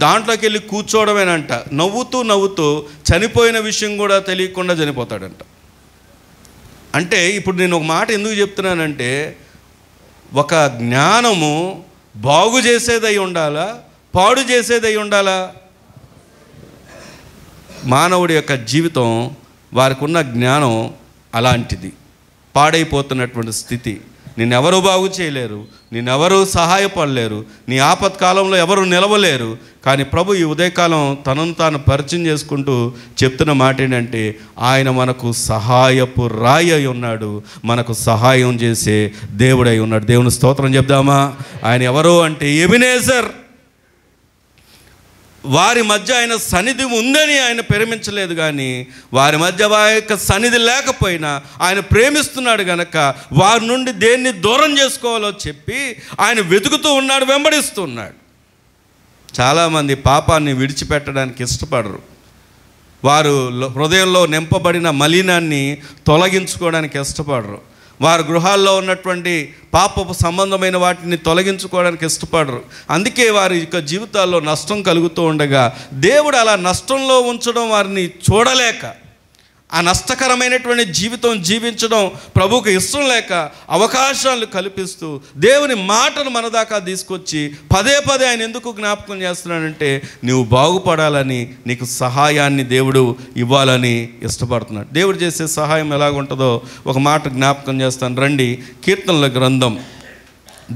S1: దాంట్లోకి వెళ్ళి కూర్చోవడమేనంట. నవ్వుతూ చనిపోయిన విషయం కూడా తెలియకుండా చనిపోతాడంట. అంటే ఇప్పుడు నేను ఒక మాట ఎందుకు చెప్తున్నానంటే, ఒక జ్ఞానము బాగు చేసేదై ఉండాలా, పాడు చేసేదై ఉండాలా? మానవుడి యొక్క జీవితం, వారికి ఉన్న జ్ఞానం అలాంటిది. పాడైపోతున్నటువంటి స్థితి. నిన్నెవరూ బాగు చేయలేరు, నిన్నెవరూ సహాయపడలేరు, నీ ఆపత్కాలంలో ఎవరు నిలవలేరు. కానీ ప్రభు ఈ ఉదయకాలం తనను తాను పరిచయం చేసుకుంటూ చెప్తున్న మాట ఏంటంటే, ఆయన మనకు సహాయపు రాయి అయి ఉన్నాడు, మనకు సహాయం చేసే దేవుడై ఉన్నాడు. దేవుని స్తోత్రం చెప్దామా? ఆయన ఎవరో అంటే ఎబినేజర్. వారి మధ్య ఆయన సన్నిధి ఉందని ఆయన ప్రేమించలేదు, కానీ వారి మధ్య వారి యొక్క సన్నిధి లేకపోయినా ఆయన ప్రేమిస్తున్నాడు గనక వారి నుండి దేన్ని దూరం చేసుకోవాలో చెప్పి ఆయన వెతుకుతూ ఉన్నాడు, వెంబడిస్తూ ఉన్నాడు. చాలామంది పాపాన్ని విడిచిపెట్టడానికి ఇష్టపడరు. వారు హృదయంలో నింపబడిన మలినాన్ని తొలగించుకోవడానికి ఇష్టపడరు. వారి గృహాల్లో ఉన్నటువంటి పాపపు సంబంధమైన వాటిని తొలగించుకోవడానికి ఇష్టపడరు. అందుకే వారి యొక్క జీవితాల్లో నష్టం కలుగుతూ ఉండగా దేవుడు అలా నష్టంలో ఉంచడం వారిని చూడలేక ఆ నష్టకరమైనటువంటి జీవితం జీవించడం ప్రభువుకు ఇష్టం లేక అవకాశాలు కల్పిస్తూ దేవుని మాటను మన దాకా తీసుకొచ్చి పదే పదే ఆయన ఎందుకు జ్ఞాపకం చేస్తున్నాడంటే నువ్వు బాగుపడాలని, నీకు సహాయాన్ని దేవుడు ఇవ్వాలని ఇష్టపడుతున్నాడు. దేవుడు చేసే సహాయం ఎలాగుంటుందో ఒక మాట జ్ఞాపకం చేస్తాను. రండి, కీర్తనల గ్రంథం.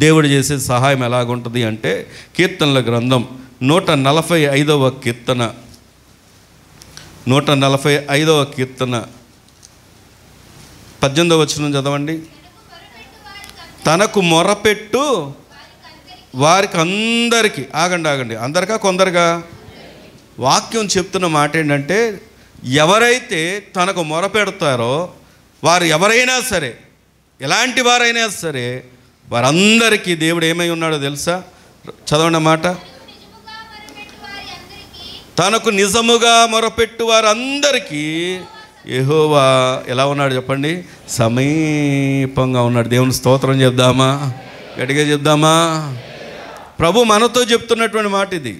S1: దేవుడు చేసే సహాయం ఎలాగుంటుంది అంటే కీర్తనల గ్రంథం 145వ కీర్తన, 145వ కీర్తన 18వ వచనం చదవండి. తనకు మొరపెట్టు వారికి అందరికీ, ఆగండి, అందరికా కొందరుగా? వాక్యం చెప్తున్న మాట ఏంటంటే ఎవరైతే తనకు మొరపెడతారో వారు ఎవరైనా సరే, ఎలాంటి వారైనా సరే, వారందరికీ దేవుడు ఏమై ఉన్నాడో తెలుసా? చదవండి మాట. తనకు నిజముగా మొరపెట్టు వారందరికీ యెహోవా ఎలా ఉన్నాడు చెప్పండి? సమీపంగా ఉన్నాడు. దేవుని స్తోత్రం చెప్దామా? గట్టిగా చెప్దామా? ప్రభు మనతో చెప్తున్నటువంటి మాట ఇది.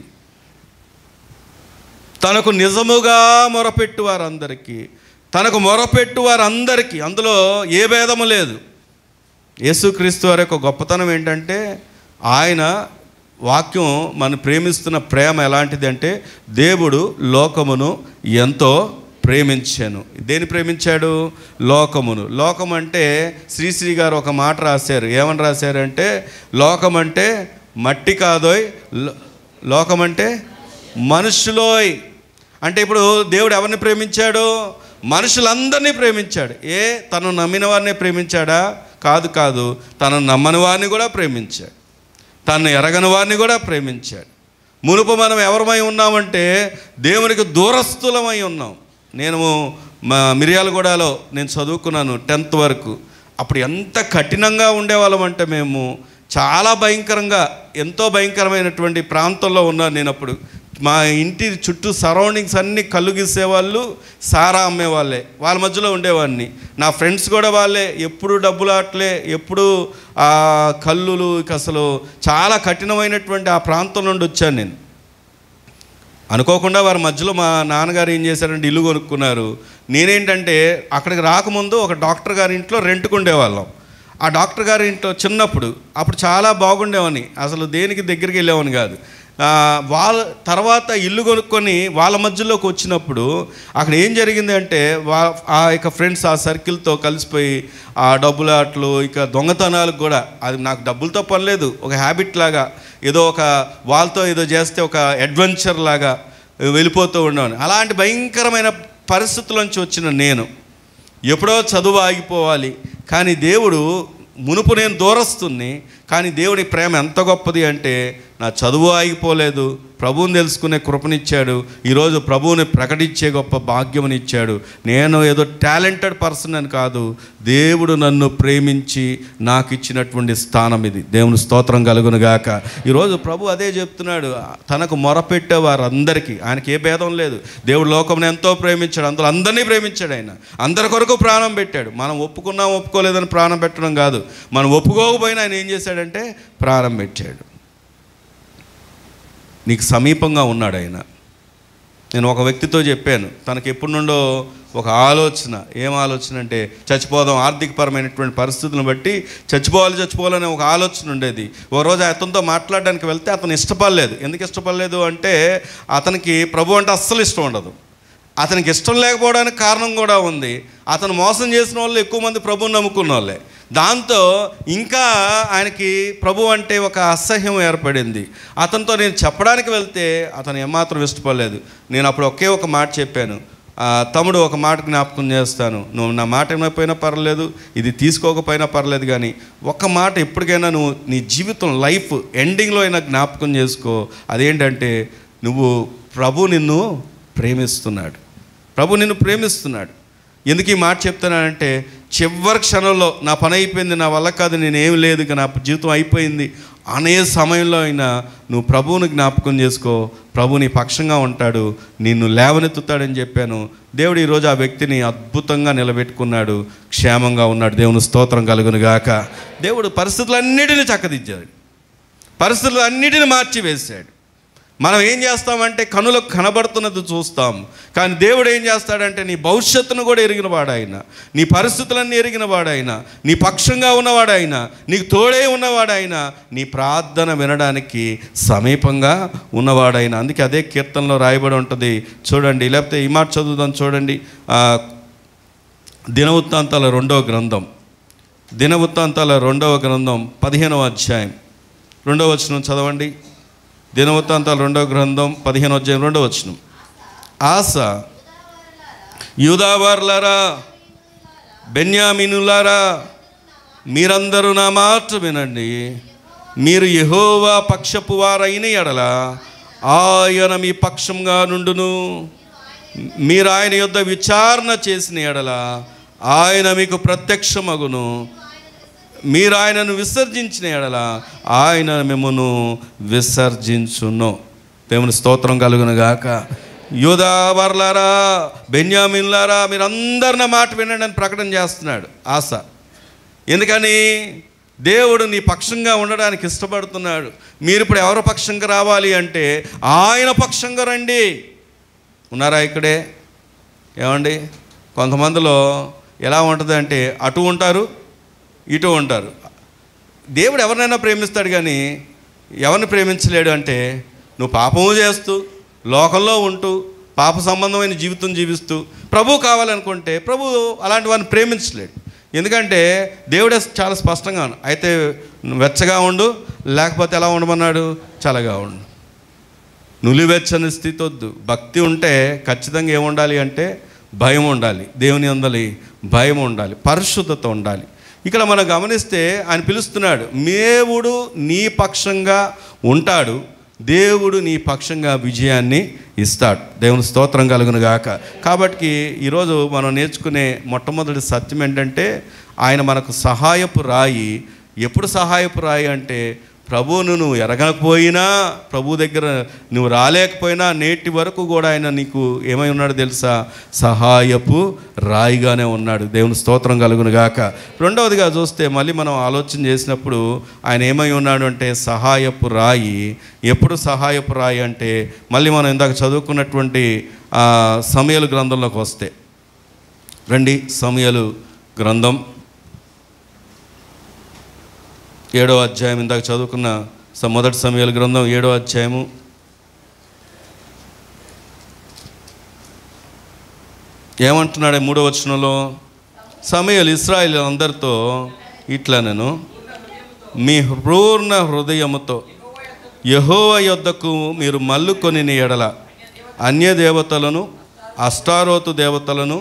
S1: తనకు నిజముగా మొరపెట్టు వారందరికీ, తనకు మొరపెట్టు వారందరికీ, అందులో ఏ భేదము లేదు. యేసుక్రీస్తు వారి యొక్క గొప్పతనం ఏంటంటే ఆయన వాక్యం మనం ప్రేమిస్తున్న ప్రేమ ఎలాంటిది అంటే దేవుడు లోకమును ఎంతో ప్రేమించాను. దేని ప్రేమించాడు? లోకమును. లోకం అంటే శ్రీశ్రీ గారు ఒక మాట రాశారు. ఏమని రాశారంటే లోకం అంటే మట్టి కాదోయ్, లోకం అంటే మనుషులోయ్. అంటే ఇప్పుడు దేవుడు ఎవరిని ప్రేమించాడు? మనుషులందరినీ ప్రేమించాడు. తను నమ్మిన వారిని ప్రేమించాడా? కాదు, తను నమ్మని వారిని కూడా ప్రేమించాడు, తను ఎరగని వారిని కూడా ప్రేమించాడు. మునుపు మనం ఎవరమై ఉన్నామంటే దేవునికి దూరస్థులమై ఉన్నాం. నేను మా మిర్యాలగూడలో నేను చదువుకున్నాను 10th వరకు. అప్పుడు ఎంత కఠినంగా ఉండేవాళ్ళం అంటే మేము చాలా భయంకరంగా, ఎంతో భయంకరమైనటువంటి ప్రాంతంలో ఉన్నాను నేను అప్పుడు. మా ఇంటి చుట్టూ సరౌండింగ్స్ అన్నీ కళ్ళు గీసేవాళ్ళు, సారా అమ్మేవాళ్ళే, వాళ్ళ మధ్యలో ఉండేవాడిని. నా ఫ్రెండ్స్ కూడా వాళ్ళే, ఎప్పుడు డబ్బులు ఆటలే, ఎప్పుడు కల్లులు. అసలు చాలా కఠినమైనటువంటి ఆ ప్రాంతం నుండి వచ్చాను నేను. అనుకోకుండా వారి మధ్యలో మా నాన్నగారు ఏం చేశారంటే ఇల్లు కొనుక్కున్నారు. నేనేంటంటే అక్కడికి రాకముందు ఒక డాక్టర్ గారి ఇంట్లో రెంట్కు ఉండేవాళ్ళం. ఆ డాక్టర్ గారి ఇంట్లో చిన్నప్పుడు అప్పుడు చాలా బాగుండేవని, అసలు దేనికి దగ్గరికి వెళ్ళేవని కాదు. వాళ్ళ తర్వాత ఇల్లు కొనుక్కొని వాళ్ళ మధ్యలోకి వచ్చినప్పుడు అక్కడ ఏం జరిగింది అంటే ఆ యొక్క ఫ్రెండ్స్ ఆ సర్కిల్తో కలిసిపోయి ఆ డబ్బులు ఆటలు, ఇక దొంగతనాలకు కూడా, అది నాకు డబ్బులతో పని లేదు, ఒక హ్యాబిట్ లాగా ఏదో ఒక వాళ్ళతో ఏదో చేస్తే ఒక అడ్వెంచర్ లాగా వెళ్ళిపోతూ ఉండేవాడిని. అలాంటి భయంకరమైన పరిస్థితుల్లోంచి వచ్చిన నేను ఎప్పుడో చదువు ఆగిపోవాలి, కానీ దేవుడు మునుపు నేను దూరస్తుని, కానీ దేవుడి ప్రేమ ఎంత గొప్పది అంటే నా చదువు ఆగిపోలేదు, ప్రభువుని తెలుసుకునే కృపనిచ్చాడు, ఈరోజు ప్రభువుని ప్రకటించే గొప్ప భాగ్యమునిచ్చాడు. నేను ఏదో టాలెంటెడ్ పర్సన్ అని కాదు, దేవుడు నన్ను ప్రేమించి నాకు ఇచ్చినటువంటి స్థానం ఇది. దేవుని స్తోత్రం కలుగును గాక. ఈరోజు ప్రభు అదే చెప్తున్నాడు, తనకు మొరపెట్టే వారందరికీ, ఆయనకి ఏ భేదం లేదు. దేవుడు లోకంని ఎంతో ప్రేమించాడు, అందులో అందరినీ ప్రేమించాడు. ఆయన అందరి కొరకు ప్రాణం పెట్టాడు. మనం ఒప్పుకున్నా ఒప్పుకోలేదని ప్రాణం పెట్టడం కాదు, మనం ఒప్పుకోకపోయినా ఆయన ఏం చేశాడంటే ప్రాణం పెట్టాడు. నీకు సమీపంగా ఉన్నాడు ఆయన. నేను ఒక వ్యక్తితో చెప్పాను, తనకి ఎప్పటి నుండో ఒక ఆలోచన. ఏం ఆలోచన అంటే చచ్చిపోదాం, ఆర్థికపరమైనటువంటి పరిస్థితులను బట్టి చచ్చిపోవాలనే ఒక ఆలోచన ఉండేది. ఒక రోజు అతనితో మాట్లాడడానికి వెళ్తే అతను ఇష్టపడలేదు. ఎందుకు ఇష్టపడలేదు అంటే అతనికి ప్రభు అంటే అస్సలు ఇష్టం ఉండదు. అతనికి ఇష్టం లేకపోవడానికి కారణం కూడా ఉంది. అతను మోసం చేసిన వాళ్ళు ఎక్కువ మంది ప్రభువుని నమ్ముకున్న వాళ్ళే. దాంతో ఇంకా ఆయనకి ప్రభు అంటే ఒక అసహ్యం ఏర్పడింది. అతనితో నేను చెప్పడానికి వెళ్తే అతను ఏమాత్రం ఇష్టపడలేదు. నేను అప్పుడు ఒకే ఒక మాట చెప్పాను, తమ్ముడు ఒక మాట జ్ఞాపకం చేస్తాను, నువ్వు నా మాట ఏమైపోయినా పర్లేదు, ఇది తీసుకోకపోయినా పర్లేదు, కానీ ఒక్క మాట ఎప్పటికైనా నువ్వు నీ జీవితం లైఫ్ ఎండింగ్లో అయినా జ్ఞాపకం చేసుకో. అదేంటంటే నువ్వు ప్రభు నిన్ను ప్రేమిస్తున్నాడు, ప్రభు నిన్ను ప్రేమిస్తున్నాడు. ఎందుకు ఈ మాట చెప్తున్నానంటే చివరి క్షణంలో నా పని అయిపోయింది, నా వల్ల కాదు, నేనేం లేదు, ఇక నా జీవితం అయిపోయింది అనే సమయంలో అయినా నువ్వు ప్రభువుని జ్ఞాపకం చేసుకో, ప్రభు నీ పక్షంగా ఉంటాడు, నిన్ను లేవనెత్తుతాడని చెప్పాను. దేవుడు ఈరోజు ఆ వ్యక్తిని అద్భుతంగా నిలబెట్టుకున్నాడు, క్షేమంగా ఉన్నాడు. దేవుని స్తోత్రం కలుగును గాక. దేవుడు పరిస్థితులన్నిటిని చక్కదిద్దాడు, పరిస్థితులన్నిటిని మార్చివేశాడు. మనం ఏం చేస్తామంటే కనులకు కనబడుతున్నది చూస్తాం, కానీ దేవుడు ఏం చేస్తాడంటే నీ భవిష్యత్తును కూడా ఎరిగినవాడు ఆయన, నీ పరిస్థితులన్నీ ఎరిగినవాడు ఆయన, నీ పక్షంగా ఉన్నవాడు ఆయన, నీకు తోడే ఉన్నవాడు ఆయన, నీ ప్రార్థన వినడానికి సమీపంగా ఉన్నవాడు ఆయన. అందుకే అదే కీర్తనలో రాయబడి ఉంటుంది చూడండి, లేకపోతే ఈ మాట చదువుదాం చూడండి. దినవృత్తాంతాల 2వ గ్రంథం, దినవృత్తాంతాల 2వ గ్రంథం 15వ అధ్యాయం 2వ వచనం చదవండి. దినవృత్తాంతాల 2వ గ్రంథం 15వ అధ్యాయం 2వ వచనం. ఆస, యూదావారులారా, బెన్యామీనులారా, మీరందరూ నా మాట వినండి. మీరు యెహోవా పక్షపు వారైన ఎడల ఆయన మీ పక్షంగా నుండును. మీరు ఆయన యొద్ద విచారణ చేసిన ఎడల ఆయన మీకు ప్రత్యక్షమగును. మీరు ఆయనను విసర్జించిన ఎడల ఆయన మిమ్మును విసర్జించును. దేవుని స్తోత్రం కలుగును గాక. యూదావారులారా, బెన్యామీనులారా, మీరందరూ నా మాట వినండి అని ప్రకటన చేస్తున్నాడు ఆస. ఎందుకని? దేవుడు నీ పక్షంగా ఉండడానికి ఇష్టపడుతున్నాడు. మీరు ఇప్పుడు ఎవరి పక్షంగా రావాలి అంటే ఆయన పక్షంగా రండి. ఉన్నారా ఇక్కడే? ఏమండి, కొంతమందిలో ఎలా ఉంటుంది అంటే అటు ఉంటారు, ఇటు ఉంటారు. దేవుడు ఎవరినైనా ప్రేమిస్తాడు, కానీ ఎవరిని ప్రేమించలేడు అంటే నువ్వు పాపము చేస్తూ, లోకంలో ఉంటూ, పాప సంబంధమైన జీవితం జీవిస్తూ ప్రభు కావాలనుకుంటే ప్రభు అలాంటి వారిని ప్రేమించలేడు. ఎందుకంటే దేవుడే చాలా స్పష్టంగా అయితే వెచ్చగా ఉండు, లేకపోతే ఎలా ఉండమన్నాడు? చల్లగా ఉండు. నులివెచ్చని స్థితి వద్దు. భక్తి ఉంటే ఖచ్చితంగా ఏముండాలి అంటే భయం ఉండాలి, దేవుని అందలి భయం ఉండాలి, పరిశుద్ధత ఉండాలి. ఇక్కడ మనం గమనిస్తే ఆయన పిలుస్తున్నాడు, దేవుడు నీ పక్షంగా ఉంటాడు, దేవుడు నీ పక్షంగా విజయాన్ని ఇస్తాడు. దేవుని స్తోత్రం కలుగును గాక. కాబట్టి ఈరోజు మనం నేర్చుకునే మొట్టమొదటి సత్యం ఏంటంటే ఆయన మనకు సహాయపు రాయి. ఎప్పుడు సహాయపు రాయి అంటే ప్రభువును నువ్వు ఎరగకపోయినా, ప్రభు దగ్గర నువ్వు రాలేకపోయినా నేటి వరకు కూడా ఆయన నీకు ఏమై ఉన్నాడు తెలుసా? సహాయపు రాయిగానే ఉన్నాడు. దేవుని స్తోత్రం కలుగును గాక. రెండవదిగా చూస్తే మళ్ళీ మనం ఆలోచన చేసినప్పుడు ఆయన ఏమై ఉన్నాడు అంటే సహాయపు రాయి. ఎప్పుడు సహాయపు రాయి అంటే మళ్ళీ మనం ఇందాక చదువుకున్నటువంటి సమూయేలు గ్రంథంలోకి వస్తే రండి. సమూయేలు గ్రంథం 7వ అధ్యాయం, ఇందాక చదువుకున్న మొదటి సమూయేలు గ్రంథం 7వ అధ్యాయము ఏమంటున్నాడు? 3వ వచనంలో సమూయేలు ఇశ్రాయేలు అందరితో ఇట్లా, నేను మీ పూర్ణ హృదయముతో యెహోవా యొద్దకు మీరు మల్లుకొని ఎడల అన్య దేవతలను, అష్టారోతు దేవతలను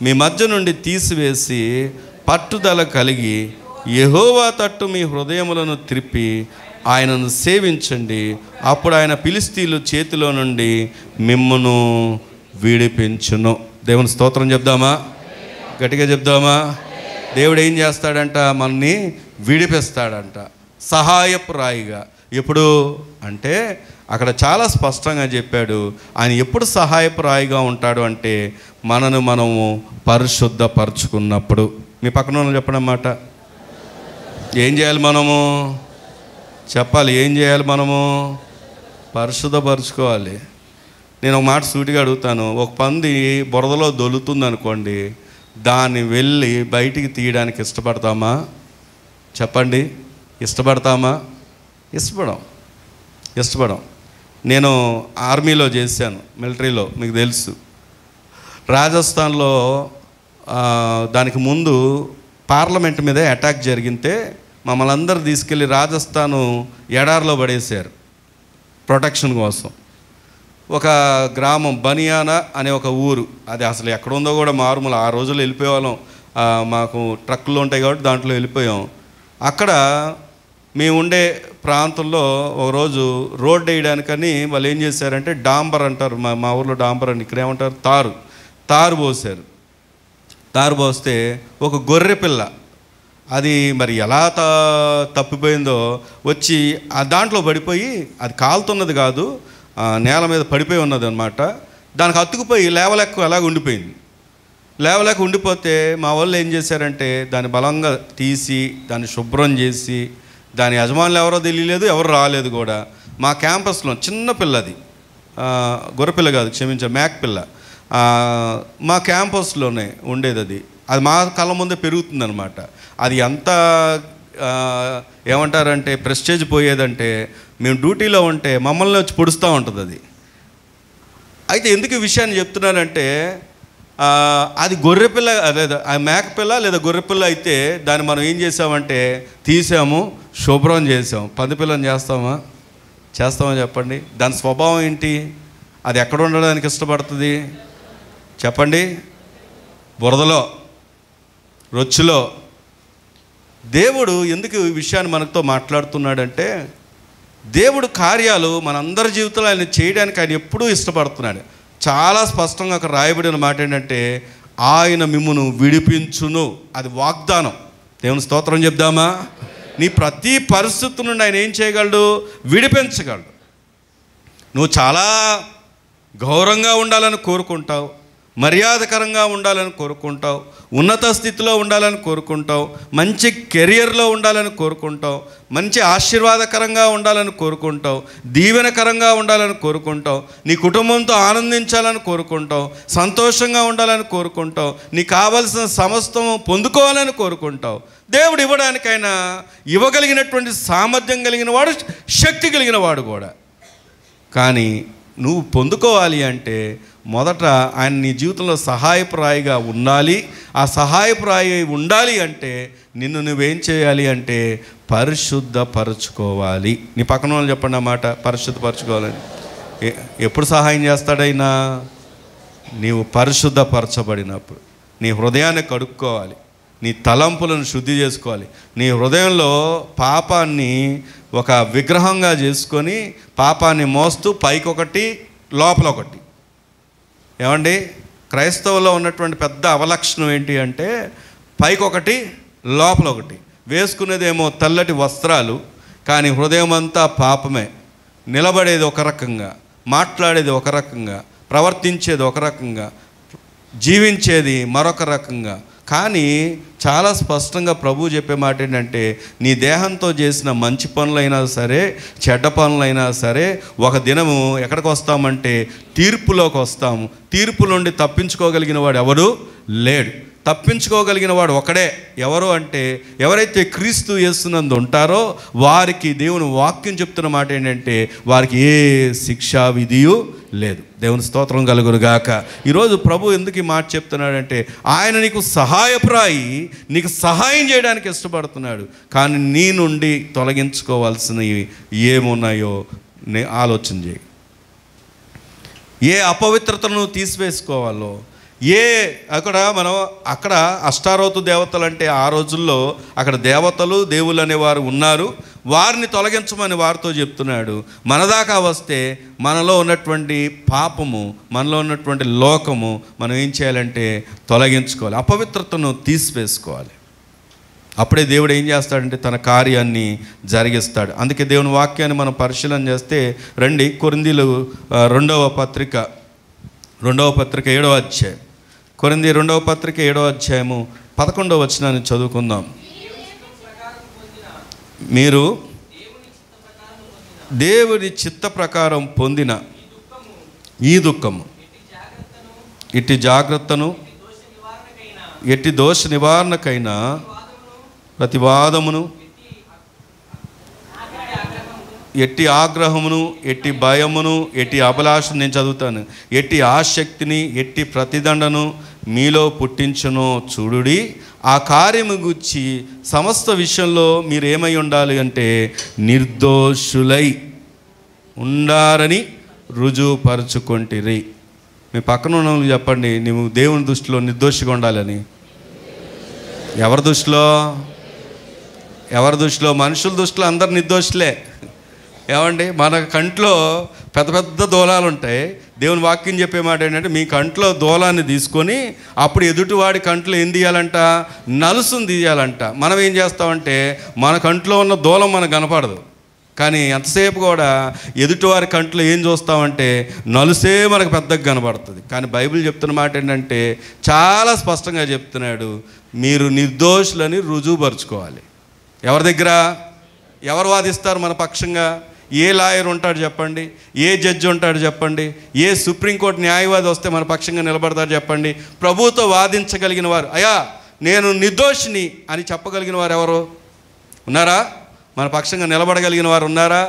S1: మీ మధ్య నుండి తీసివేసి పట్టుదల కలిగి యెహోవా తట్టు మీ హృదయములను త్రిప్పి ఆయనను సేవించండి. అప్పుడు ఆయన ఫిలిష్తీయుల చేతిలో నుండి మిమ్మును విడిపించును. దేవుని స్తోత్రం చెప్దామా? గట్టిగా చెప్దామా? దేవుడు ఏం చేస్తాడంట? మనల్ని విడిపిస్తాడంట సహాయపు రాయిగా. ఎప్పుడు అంటే అక్కడ చాలా స్పష్టంగా చెప్పాడు. ఆయన ఎప్పుడు సహాయపు రాయిగా ఉంటాడు అంటే మనము పరిశుద్ధపరచుకున్నప్పుడు. మీ పక్కన వాళ్ళు చెప్పనమాట. ఏం చేయాలి మనము? చెప్పాలి. ఏం చేయాలి మనము? పరిశుద్ధపరచుకోవాలి. నేను ఒక మాట సూటిగా అడుగుతాను. ఒక పంది బురదలో దొలుతుంది అనుకోండి, దాన్ని వెళ్ళి బయటికి తీయడానికి ఇష్టపడతామా? చెప్పండి. ఇష్టపడతామా? ఇష్టపడం. నేను ఆర్మీలో చేశాను, మిలిటరీలో, మీకు తెలుసు. రాజస్థాన్లో దానికి ముందు పార్లమెంట్ మీద అటాక్ జరిగితే మమ్మల్ని అందరూ తీసుకెళ్ళి రాజస్థాను ఎడారిలో పడేశారు ప్రొటెక్షన్ కోసం. ఒక గ్రామం బనియానా అనే ఒక ఊరు, అది అసలు ఎక్కడ ఉందో కూడా మారుమూల. ఆ రోజుల్లో వెళ్ళిపోయేవాళ్ళం, మాకు ట్రక్కులు ఉంటాయి కాబట్టి దాంట్లో వెళ్ళిపోయాం. అక్కడ మేము ఉండే ప్రాంతంలో ఒకరోజు రోడ్ వేయడానికని వాళ్ళు ఏం చేశారంటే డాంబర్ అంటారు, మా ఊర్లో డాంబర్ అని, ఇక్కడ ఏమంటారు తారు పోసారు. తారు పోస్తే ఒక గొర్రె పిల్ల, అది మరి ఎలా తప్పిపోయిందో వచ్చి ఆ దాంట్లో పడిపోయి, అది కాలుతున్నది కాదు, నేల మీద పడిపోయి ఉన్నది అనమాట. దానికి అతుకుపోయి లేవలేక అలాగ ఉండిపోయింది. లేవలేక ఉండిపోతే మా వాళ్ళు ఏం చేశారంటే దాన్ని బలంగా తీసి దాన్ని శుభ్రం చేసి, దాని యజమానులు ఎవరో తెలియలేదు, ఎవరు రాలేదు కూడా, మా క్యాంపస్లో చిన్న పిల్లది, గొర్రెపిల్ల కాదు, క్షమించాలి, మేక పిల్ల. మా క్యాంపస్లోనే ఉండేది. అది మా కళ్ళ ముందే పెరుగుతుందనమాట. అది ఎంత ఏమంటారంటే ప్రెస్టేజ్ పోయేదంటే, మేము డ్యూటీలో ఉంటే మమ్మల్ని వచ్చి పొడుస్తూ ఉంటుంది అది. అయితే ఎందుకు ఈ విషయాన్ని చెప్తున్నానంటే, అది గొర్రెపిల్ల లేదా మేకపిల్ల లేదా గొర్రెపిల్ల అయితే దాన్ని మనం ఏం చేసామంటే తీసాము, శుభ్రం చేసాము. పందిపిల్లని చేస్తామా చెప్పండి? దాని స్వభావం ఏంటి? అది ఎక్కడ ఉండడానికి ఇష్టపడుతుంది చెప్పండి? బురదలో, రొచ్చులో. దేవుడు ఎందుకు ఈ విషయాన్ని మనతో మాట్లాడుతున్నాడంటే, దేవుడు కార్యాలు మనందరి జీవితంలో ఆయన చేయడానికి ఆయన ఎప్పుడూ ఇష్టపడుతున్నాడు. చాలా స్పష్టంగా అక్కడ రాయబడిన మాట ఏంటంటే, ఆయన మిమ్మును విడిపించును. అది వాగ్దానం. దేవుని స్తోత్రం చెప్దామా? నీ ప్రతి పరిస్థితి నుండి ఆయన ఏం చేయగలడు? విడిపించగలడు. నువ్వు చాలా గౌరవంగా ఉండాలని కోరుకుంటావు, మర్యాదకరంగా ఉండాలని కోరుకుంటావు, ఉన్నత స్థితిలో ఉండాలని కోరుకుంటావు, మంచి కెరియర్లో ఉండాలని కోరుకుంటావు, మంచి ఆశీర్వాదకరంగా ఉండాలని కోరుకుంటావు, దీవెనకరంగా ఉండాలని కోరుకుంటావు, నీ కుటుంబంతో ఆనందించాలని కోరుకుంటావు, సంతోషంగా ఉండాలని కోరుకుంటావు, నీకు కావలసిన సమస్తం పొందుకోవాలని కోరుకుంటావు. దేవుడు ఇవ్వడానికైనా ఇవ్వగలిగినటువంటి సామర్థ్యం కలిగిన వాడు, శక్తి కలిగిన వాడు కూడా. కానీ నువ్వు పొందుకోవాలి అంటే మొదట ఆయన నీ జీవితంలో సహాయప్రాయిగా ఉండాలి. ఆ సహాయప్రాయి ఉండాలి అంటే నిన్ను నువ్వేం చేయాలి అంటే పరిశుద్ధపరచుకోవాలి. నీ పక్కన వాళ్ళు చెప్పండి ఆ మాట, పరిశుద్ధపరచుకోవాలని. ఎప్పుడు సహాయం చేస్తాడైనా? నీవు పరిశుద్ధపరచబడినప్పుడు. నీ హృదయాన్ని కడుక్కోవాలి, నీ తలంపులను శుద్ధి చేసుకోవాలి. నీ హృదయంలో పాపాన్ని ఒక విగ్రహంగా చేసుకొని పాపాన్ని మోస్తూ పైకొకటి లోపలొకటి. ఏమండి, క్రైస్తవులో ఉన్నటువంటి పెద్ద అవలక్షణం ఏంటి అంటే, పైకొకటి లోపలొకటి. వేసుకునేదేమో తెల్లటి వస్త్రాలు, కానీ హృదయం అంతా పాపమే. నిలబడేది ఒక రకంగా, మాట్లాడేది ఒక రకంగా, ప్రవర్తించేది ఒక రకంగా, జీవించేది మరొక రకంగా. కానీ చాలా స్పష్టంగా ప్రభువు చెప్పే మాట ఏంటంటే, నీ దేహంతో చేసిన మంచి పనులైనా సరే, చెడ్డ పనులైనా సరే, ఒక దినము ఎక్కడికి వస్తామంటే తీర్పులోకి వస్తాము. తీర్పు నుండి తప్పించుకోగలిగిన వాడు ఎవడు లేడు. తప్పించుకోగలిగిన వాడు ఒకడే. ఎవరు అంటే, ఎవరైతే క్రీస్తు యేసునందు ఉంటారో వారికి దేవుని వాక్యం చెప్తున్న మాట ఏంటంటే, వారికి ఏ శిక్షా విధియు లేదు. దేవుని స్తోత్రం కలుగును గాక. ఈరోజు ప్రభు ఎందుకు ఈ మాట చెప్తున్నాడంటే, ఆయన నీకు సహాయప్రాయి, నీకు సహాయం చేయడానికి ఇష్టపడుతున్నాడు. కానీ నీ నుండి తొలగించుకోవాల్సినవి ఏమున్నాయో ఆలోచన చేయి. ఏ అపవిత్రతను తీసివేసుకోవాలో, అక్కడ అష్టారోతు దేవతలు అంటే ఆ రోజుల్లో అక్కడ దేవతలు దేవుళ్ళు అనేవారు ఉన్నారు. వారిని తొలగించమని వారితో చెప్తున్నాడు. మనదాకా వస్తే మనలో ఉన్నటువంటి పాపము, మనలో ఉన్నటువంటి లోకము మనం ఏం చేయాలంటే తొలగించుకోవాలి, అపవిత్రతను తీసివేసుకోవాలి. అప్పుడే దేవుడు ఏం చేస్తాడంటే తన కార్యాన్ని జరిగిస్తాడు. అందుకే దేవుని వాక్యాన్ని మనం పరిశీలన చేస్తే రండి, కొరింథీలు రెండవ పత్రిక 7వ అధ్యాయం. కొరింథీ 2వ పత్రిక 7వ అధ్యాయము 11వ వచనాన్ని చదువుకుందాం. మీరు దేవుని చిత్త ప్రకారం పొందిన ఈ దుఃఖము, ఇట్టి జాగ్రత్తను, ఎట్టి దోష నివారణకైనా ప్రతివాదమును, ఎట్టి ఆగ్రహమును, ఎట్టి భయమును, ఎట్టి అభిలాషను, నేను చదువుతాను, ఎట్టి ఆసక్తిని, ఎట్టి ప్రతిదండను మీలో పుట్టించునో చూడుడి. ఆ కార్యము గురించి సమస్త విషయంలో మీరు ఏమై ఉండాలి అంటే నిర్దోషులై ఉండారని రుజువుపరచుకొంటిరి. మీ పక్కన ఉన్న వాళ్ళు చెప్పండి, నువ్వు దేవుని దృష్టిలో నిర్దోషిగా ఉండాలని. ఎవరి దృష్టిలో? మనుషుల దృష్టిలో అందరు నిర్దోషులే. ఏమండి, మన కంట్లో పెద్ద పెద్ద దూలాలు ఉంటాయి. దేవుని వాక్యం చెప్పే మాట ఏంటంటే, మీ కంట్లో దూలాన్ని తీసుకొని అప్పుడు ఎదుటివాడి కంట్లో ఏం తీయాలంట? నలుసుని తీయాలంట. మనం ఏం చేస్తామంటే మన కంట్లో ఉన్న దూలం మనకు కనపడదు, కానీ ఎంతసేపు కూడా ఎదుటివారి కంట్లో ఏం చూస్తామంటే నలుసే మనకు పెద్దగా కనపడుతుంది. కానీ బైబిల్ చెప్తున్న మాట ఏంటంటే చాలా స్పష్టంగా చెప్తున్నాడు, మీరు నిర్దోషులని రుజువుపరుచుకోవాలి. ఎవరి దగ్గర? ఎవరు వాదిస్తారు మన పక్షంగా? ఏ లాయర్ ఉంటాడు చెప్పండి, ఏ జడ్జి ఉంటాడు చెప్పండి, ఏ సుప్రీంకోర్టు న్యాయవాది వస్తే మన పక్షంగా నిలబడతారు చెప్పండి. ప్రభుతో వాదించగలిగిన వారు, అయ్యా నేను నిర్దోషిని అని చెప్పగలిగిన వారు ఎవరు ఉన్నారా? మన పక్షంగా నిలబడగలిగిన వారు ఉన్నారా?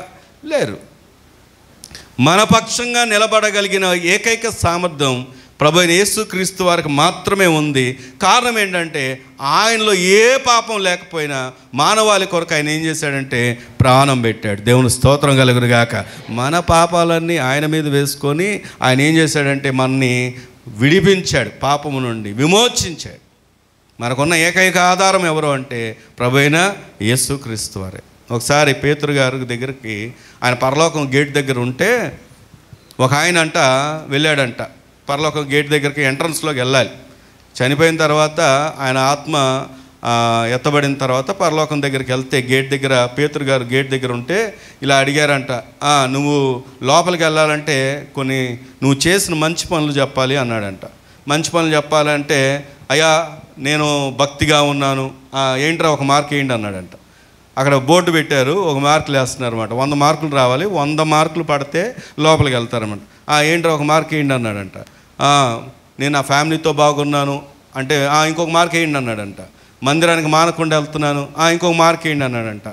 S1: లేరు. మన పక్షంగా నిలబడగలిగిన ఏకైక సామర్థ్యం ప్రభు అయిన యేసుక్రీస్తు వారికి మాత్రమే ఉంది. కారణం ఏంటంటే ఆయనలో ఏ పాపం లేకపోయినా మానవాళి కొరకు ఆయన ఏం చేశాడంటే ప్రాణం పెట్టాడు. దేవుని స్తోత్రం కలుగును గాక. మన పాపాలన్నీ ఆయన మీద వేసుకొని ఆయన ఏం చేశాడంటే మనని విడిపించాడు, పాపము నుండి విమోచించాడు. మనకున్న ఏకైక ఆధారం ఎవరు అంటే ప్రభు అయిన యేసుక్రీస్తు వారే. ఒకసారి పేతురు గారి దగ్గరికి ఆయన పరలోకం గేట్ దగ్గర ఉంటే ఒక ఆయన అంట వెళ్ళాడంట. పరలోకం గేట్ దగ్గరికి ఎంట్రన్స్లోకి వెళ్ళాలి. చనిపోయిన తర్వాత ఆయన ఆత్మ ఎత్తబడిన తర్వాత పరలోకం దగ్గరికి వెళ్తే గేట్ దగ్గర పేతురు గారు గేట్ దగ్గర ఉంటే ఇలా అడిగారంట, నువ్వు లోపలికి వెళ్ళాలంటే కొన్ని నువ్వు చేసిన మంచి పనులు చెప్పాలి అన్నాడంట. మంచి పనులు చెప్పాలంటే అయ్యా నేను భక్తిగా ఉన్నాను, ఏంట్రా ఒక మార్క్ వేయండి అన్నాడంట. అక్కడ బోర్డు పెట్టారు, ఒక మార్కులు వేస్తున్నారు అనమాట. 100 మార్కులు రావాలి, 100 మార్కులు పడితే లోపలికి వెళ్తారన్నమాట. ఏంట్రా ఒక మార్క్ వేయండి అన్నాడంట. నేను నా ఫ్యామిలీతో బాగున్నాను అంటే ఇంకొక మార్క్ వేయండి అన్నాడంట. మందిరానికి మానకుండా వెళ్తున్నాను, ఇంకొక మార్క్ వేయండి అన్నాడంట.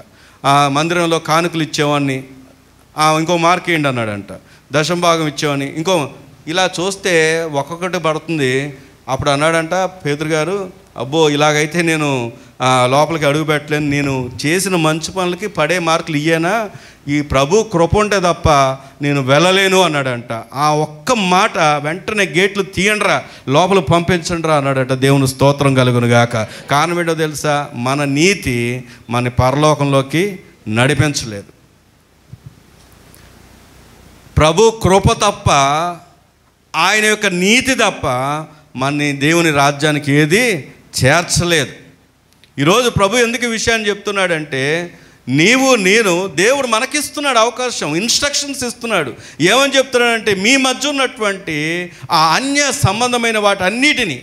S1: మందిరంలో కానుకలు ఇచ్చేవాడిని, ఇంకో మార్క్ వేయండి అన్నాడంట. దశంభాగం ఇచ్చేవాడిని, ఇలా చూస్తే ఒక్కొక్కటి పడుతుంది. అప్పుడు అన్నాడంట పేతురు గారు, అబ్బో ఇలాగైతే నేను లోపలికి అడుగు పెట్టలేను, నేను చేసిన మంచి పనులకి పడే మార్కులు ఇయ్యేనా, ఈ ప్రభు కృప ఉంటే తప్ప నేను వెళ్ళలేను అన్నాడంట. ఆ ఒక్క మాట వెంటనే గేట్లు తీయండిరా, లోపల పంపించండిరా అన్నాడట. దేవుని స్తోత్రం కలుగును గాక. కారణం ఏంటో తెలుసా? మన నీతి మన పరలోకంలోకి నడిపించలేదు. ప్రభు కృప తప్ప, ఆయన యొక్క నీతి తప్ప మన దేవుని రాజ్యానికి ఏది చేర్చలేదు. ఈరోజు ప్రభు ఎందుకు ఈ విషయాన్ని చెప్తున్నాడంటే నేను దేవుడు మనకిస్తున్నాడు అవకాశం, ఇన్స్ట్రక్షన్స్ ఇస్తున్నాడు. ఏమని చెప్తున్నాడంటే మీ మధ్య ఉన్నటువంటి ఆ అన్య సంబంధమైన వాటన్నిటినీ,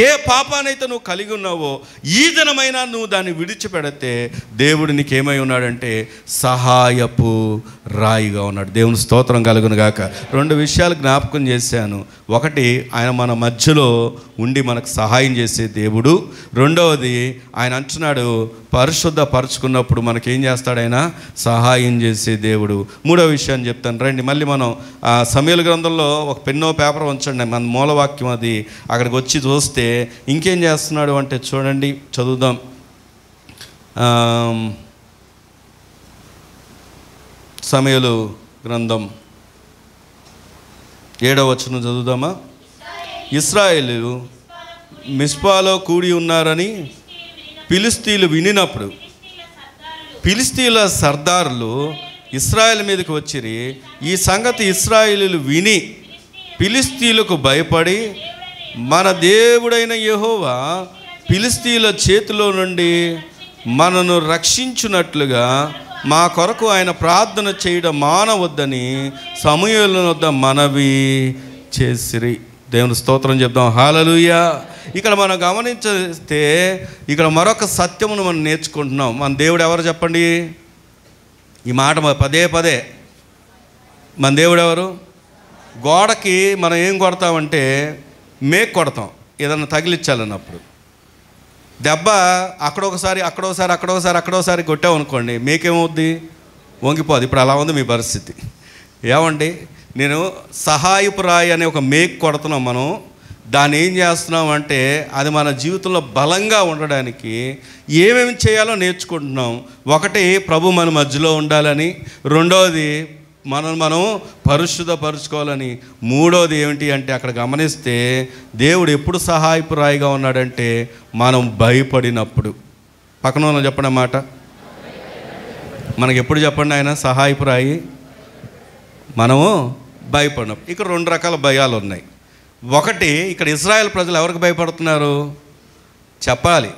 S1: ఏ పాపానైతే నువ్వు కలిగి ఉన్నావో ఈ దినమైనా నువ్వు దాన్ని విడిచిపెడితే దేవుడు నీకేమై ఉన్నాడంటే సహాయపు రాయిగా ఉన్నాడు. దేవుని స్తోత్రం కలుగును గాక. 2 విషయాలు జ్ఞాపకం చేశాను. ఒకటి, ఆయన మన మధ్యలో ఉండి మనకు సహాయం చేసే దేవుడు. రెండవది, ఆయన అంటున్నాడు పరిశుద్ధపరచుకున్నప్పుడు మనకేం చేస్తాడు? ఆయన సహాయం చేసే దేవుడు. మూడవ విషయాన్ని చెప్తాను రండి. మళ్ళీ మనం సమూయేలు గ్రంథంలో ఒక పెన్నో పేపర్ ఉంచండి, మన మూలవాక్యం అది. అక్కడికి వచ్చి చూస్తే ఇంకేం చేస్తున్నాడు అంటే చూడండి, చదువుదాం. సమూయేలు గ్రంథం 7వ వచనం చదువుదామా? ఇశ్రాయేలు మిస్పాలో కూడి ఉన్నారని ఫిలిష్తీయులు వినినప్పుడు ఫిలిష్తీయుల సర్దారులు ఇశ్రాయేలు మీదకి వచ్చిరి. ఈ సంగతి ఇశ్రాయేలీయులు విని ఫిలిష్తీయులకు భయపడి, మన దేవుడైన యెహోవా ఫిలిష్తీయుల చేతిలో నుండి మనను రక్షించున్నట్లుగా మా కొరకు ఆయన ప్రార్థన చేయడం మానవద్దని సమూయేలు వద్ద మనవి చేసిరి. దేవుని స్తోత్రం చెప్దాం. హల్లెలూయా. ఇక్కడ మనం గమనించితే ఇక్కడ మరొక సత్యమును మనం నేర్చుకుంటున్నాం. మన దేవుడు ఎవరు చెప్పండి? ఈ మాట పదే పదే, మన దేవుడు ఎవరు? గోడకి మనం ఏం కొడతామంటే మేక్ కొడతాం, ఏదన్నా తగిలించాలన్నప్పుడు. దెబ్బ అక్కడోసారి కొట్టామనుకోండి, మేకేమవుద్ది? వంగిపోద్ది. ఇప్పుడు అలా ఉంది మీ పరిస్థితి. ఏమండి, నేను సహాయపు రాయి అనే ఒక మేక్ కొడుతున్నాం. మనం దాన్ని ఏం చేస్తున్నాం అంటే అది మన జీవితంలో బలంగా ఉండడానికి ఏమేమి చేయాలో నేర్చుకుంటున్నాం. ఒకటి, ప్రభు మన మధ్యలో ఉండాలని. రెండవది, మనం పరిశుద్ధపరుచుకోవాలని. మూడోది ఏమిటి అంటే అక్కడ గమనిస్తే దేవుడు ఎప్పుడు సహాయపు రాయిగా ఉన్నాడంటే మనం భయపడినప్పుడు. పక్కన మనం చెప్పండి అన్నమాట, మనకి ఎప్పుడు చెప్పండి ఆయన సహాయపు రాయి? మనము భయపడినప్పుడు. ఇక్కడ 2 రకాల భయాలు ఉన్నాయి. ఒకటి, ఇక్కడ ఇశ్రాయేల్ ప్రజలు ఎవరికి భయపడుతున్నారు చెప్పాలి?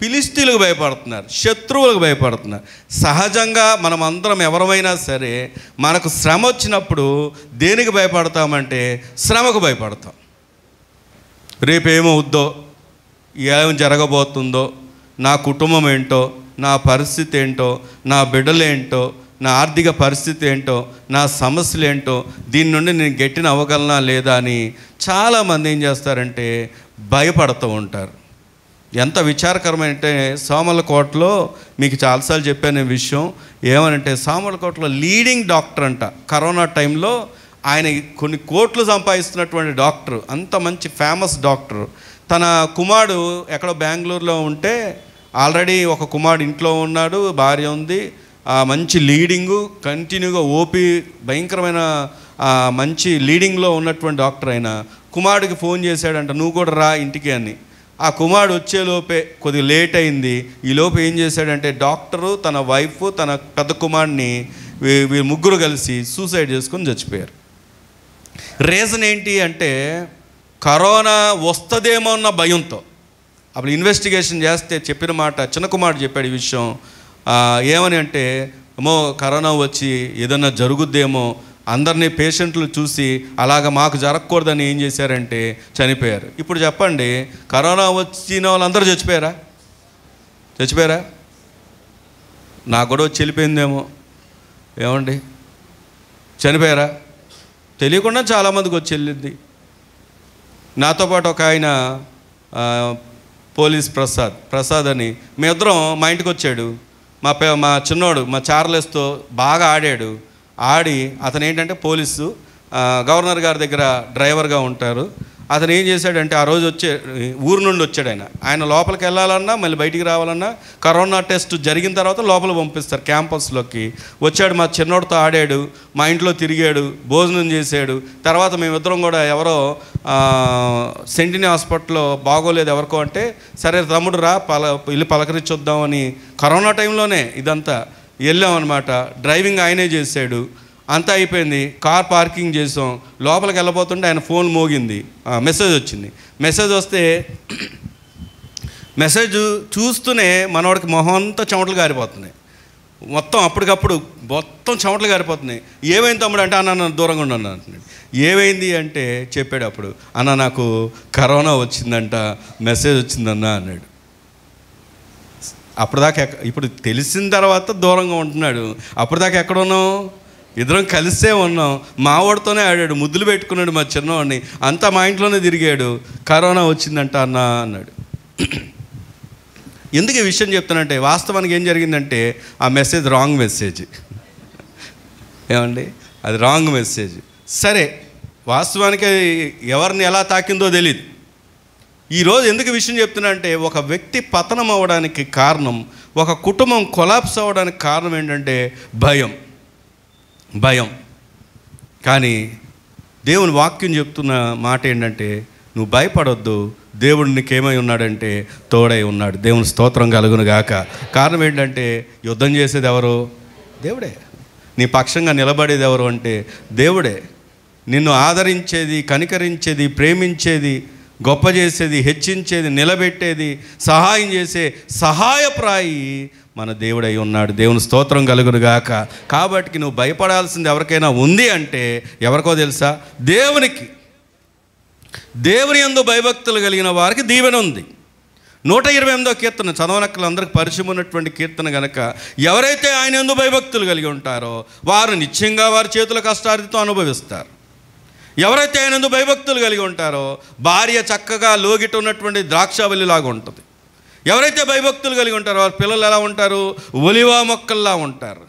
S1: ఫిలిష్తీయులకు భయపడుతున్నారు, శత్రువులకు భయపడుతున్నారు. సహజంగా మనం అందరం ఎవరమైనా సరే మనకు శ్రమ వచ్చినప్పుడు దేనికి భయపడతామంటే శ్రమకు భయపడతాం. రేపేమవుద్దో, ఏం జరగబోతుందో, నా కుటుంబం ఏంటో, నా పరిస్థితి ఏంటో, నా బిడ్డలేంటో, నా ఆర్థిక పరిస్థితి ఏంటో, నా సమస్యలు ఏంటో, దీని నుండి నేను గట్టిన అవ్వగలనా లేదా అని చాలామంది ఏం చేస్తారంటే భయపడుతూ ఉంటారు. ఎంత విచారకరమంటే సామర్లకోటలో మీకు చాలాసార్లు చెప్పాను ఈ విషయం. ఏమనంటే సామర్లకోటలో లీడింగ్ డాక్టర్ అంట. కరోనా టైంలో ఆయన కొన్ని కోట్లు సంపాదిస్తున్నటువంటి డాక్టర్, అంత మంచి ఫేమస్ డాక్టర్. తన కుమారుడు ఎక్కడో బెంగళూరులో ఉంటే, ఆల్రెడీ ఒక కుమారుడు ఇంట్లో ఉన్నాడు, భార్య ఉంది, మంచి లీడింగు, కంటిన్యూగా ఓపీ భయంకరమైన మంచి లీడింగ్లో ఉన్నటువంటి డాక్టర్ అయిన కుమారుడికి ఫోన్ చేశాడంట, నువ్వు కూడా రా ఇంటికి అని. ఆ కుమారుడు వచ్చేలోపే కొద్దిగా లేట్ అయింది. ఈలోపు ఏం చేశాడంటే డాక్టరు, తన వైఫ్, తన పెద్ద కుమారుడిని వీరు ముగ్గురు కలిసి సూసైడ్ చేసుకొని చచ్చిపోయారు. రీజన్ ఏంటి అంటే కరోనా వస్తుందేమో అన్న భయంతో. అప్పుడు ఇన్వెస్టిగేషన్ చేస్తే చెప్పిన మాట, చిన్న కుమారుడు చెప్పాడు ఈ విషయం. ఏమని అంటే, ఏమో కరోనా వచ్చి ఏదన్నా జరుగుద్దేమో, అందరినీ పేషెంట్లు చూసి అలాగ మాకు జరగకూడదని ఏం చేశారంటే చనిపోయారు. ఇప్పుడు చెప్పండి, కరోనా వచ్చిన వాళ్ళందరూ చచ్చిపోయారా? నాకు కూడా వచ్చి వెళ్ళిపోయిందేమో, ఏమండి చనిపోయారా? తెలియకుండా చాలామందికి వచ్చి వెళ్ళింది. నాతో పాటు ఒక ఆయన పోలీస్ ప్రసాద్ అని, మేమిద్దరం మా ఇంటికి వచ్చాడు. మా చిన్నోడు మా చార్లెస్తో బాగా ఆడి అతను ఏంటంటే పోలీసు గవర్నర్ గారి దగ్గర డ్రైవర్గా ఉంటారు. అతను ఏం చేశాడంటే ఆ రోజు ఊరు నుండి వచ్చాడు. ఆయన లోపలికి వెళ్ళాలన్నా మళ్ళీ బయటికి రావాలన్నా కరోనా టెస్ట్ జరిగిన తర్వాత లోపల పంపిస్తారు క్యాంపస్లోకి. వచ్చాడు, మా చిన్నోడితో ఆడాడు, మా ఇంట్లో తిరిగాడు, భోజనం చేశాడు. తర్వాత మేమిద్దరం కూడా ఎవరో సెంటినీ హాస్పిటల్లో బాగోలేదు ఎవరికో అంటే, సరే తమ్ముడు రా ఇల్లు పలకరించొద్దామని కరోనా టైంలోనే ఇదంతా వెళ్ళామన్నమాట. డ్రైవింగ్ ఆయనే చేశాడు. అంతా అయిపోయింది, కార్ పార్కింగ్ చేసాం. లోపలికి వెళ్ళబోతుంటే ఆయన ఫోన్ మోగింది, మెసేజ్ వచ్చింది. మెసేజ్ వస్తే మెసేజ్ చూస్తూనే మనవాడికి మొహం అంతా చెమటలు గారిపోతున్నాయి, మొత్తం అప్పటికప్పుడు మొత్తం చెమటలు గారిపోతున్నాయి. ఏమైంది తమ్ముడు అంటే, అన్న నన్ను దూరంగా ఉన్నాను అంటున్నాడు. ఏమైంది అంటే చెప్పాడు. అప్పుడు అన్న నాకు కరోనా వచ్చిందంట, మెసేజ్ వచ్చిందన్న అన్నాడు. అప్పటిదాకా ఇప్పుడు తెలిసిన తర్వాత దూరంగా ఉంటున్నాడు. అప్పటిదాకా ఎక్కడున్నాం? ఇద్దరం కలిసే ఉన్నాం. మావాడితోనే ఆడాడు, ముద్దులు పెట్టుకున్నాడు మా చిన్నవాడిని, అంతా మా ఇంట్లోనే తిరిగాడు. కరోనా వచ్చిందంట అన్న అన్నాడు. ఎందుకు ఈ విషయం చెప్తానంటే, వాస్తవానికి ఏం జరిగిందంటే ఆ మెసేజ్ రాంగ్ మెసేజ్. ఏమండి, అది రాంగ్ మెసేజ్. సరే, వాస్తవానికి ఎవరిని ఎలా తాకిందో తెలియదు. ఈరోజు ఎందుకు విషయం చెప్తున్నా అంటే, ఒక వ్యక్తి పతనం అవ్వడానికి కారణం, ఒక కుటుంబం కొలాప్స్ అవ్వడానికి కారణం ఏంటంటే భయం. కానీ దేవుని వాక్యం చెప్తున్న మాట ఏంటంటే, నువ్వు భయపడొద్దు, దేవుడు నీకేమై ఉన్నాడంటే తోడై ఉన్నాడు. దేవుని స్తోత్రం కలుగును గాక. కారణం ఏంటంటే, యుద్ధం చేసేది ఎవరు? దేవుడే. నీ పక్షంగా నిలబడేది ఎవరు అంటే దేవుడే. నిన్ను ఆదరించేది, కనికరించేది, ప్రేమించేది, గొప్ప చేసేది, హెచ్చించేది, నిలబెట్టేది, సహాయం చేసే సహాయప్రాయి మన దేవుడై ఉన్నాడు. దేవుని స్తోత్రం కలుగును గాక. కాబట్టి నువ్వు భయపడాల్సింది ఎవరికైనా ఉంది అంటే ఎవరికో తెలుసా? దేవునికి. దేవుని యందు భయభక్తులు కలిగిన వారికి దీవెన ఉంది. 128వ కీర్తన చదవనక్కలు అందరికి పరిచయం ఉన్నటువంటి కీర్తన గనక, ఎవరైతే ఆయన యందు భయభక్తులు కలిగి ఉంటారో వారు నిశ్చయంగా వారి చేతుల కష్టార్జితం అనుభవిస్తారు. ఎవరైతే ఆయన యందు భయభక్తులు కలిగి ఉంటారో భార్య చక్కగా లోగిట ఉన్నటువంటి ద్రాక్షావల్లిలాగా ఉంటుంది. ఎవరైతే భయభక్తులు కలిగి ఉంటారో వారి పిల్లలు ఎలా ఉంటారు? ఒలివ మొక్కల్లా ఉంటారు.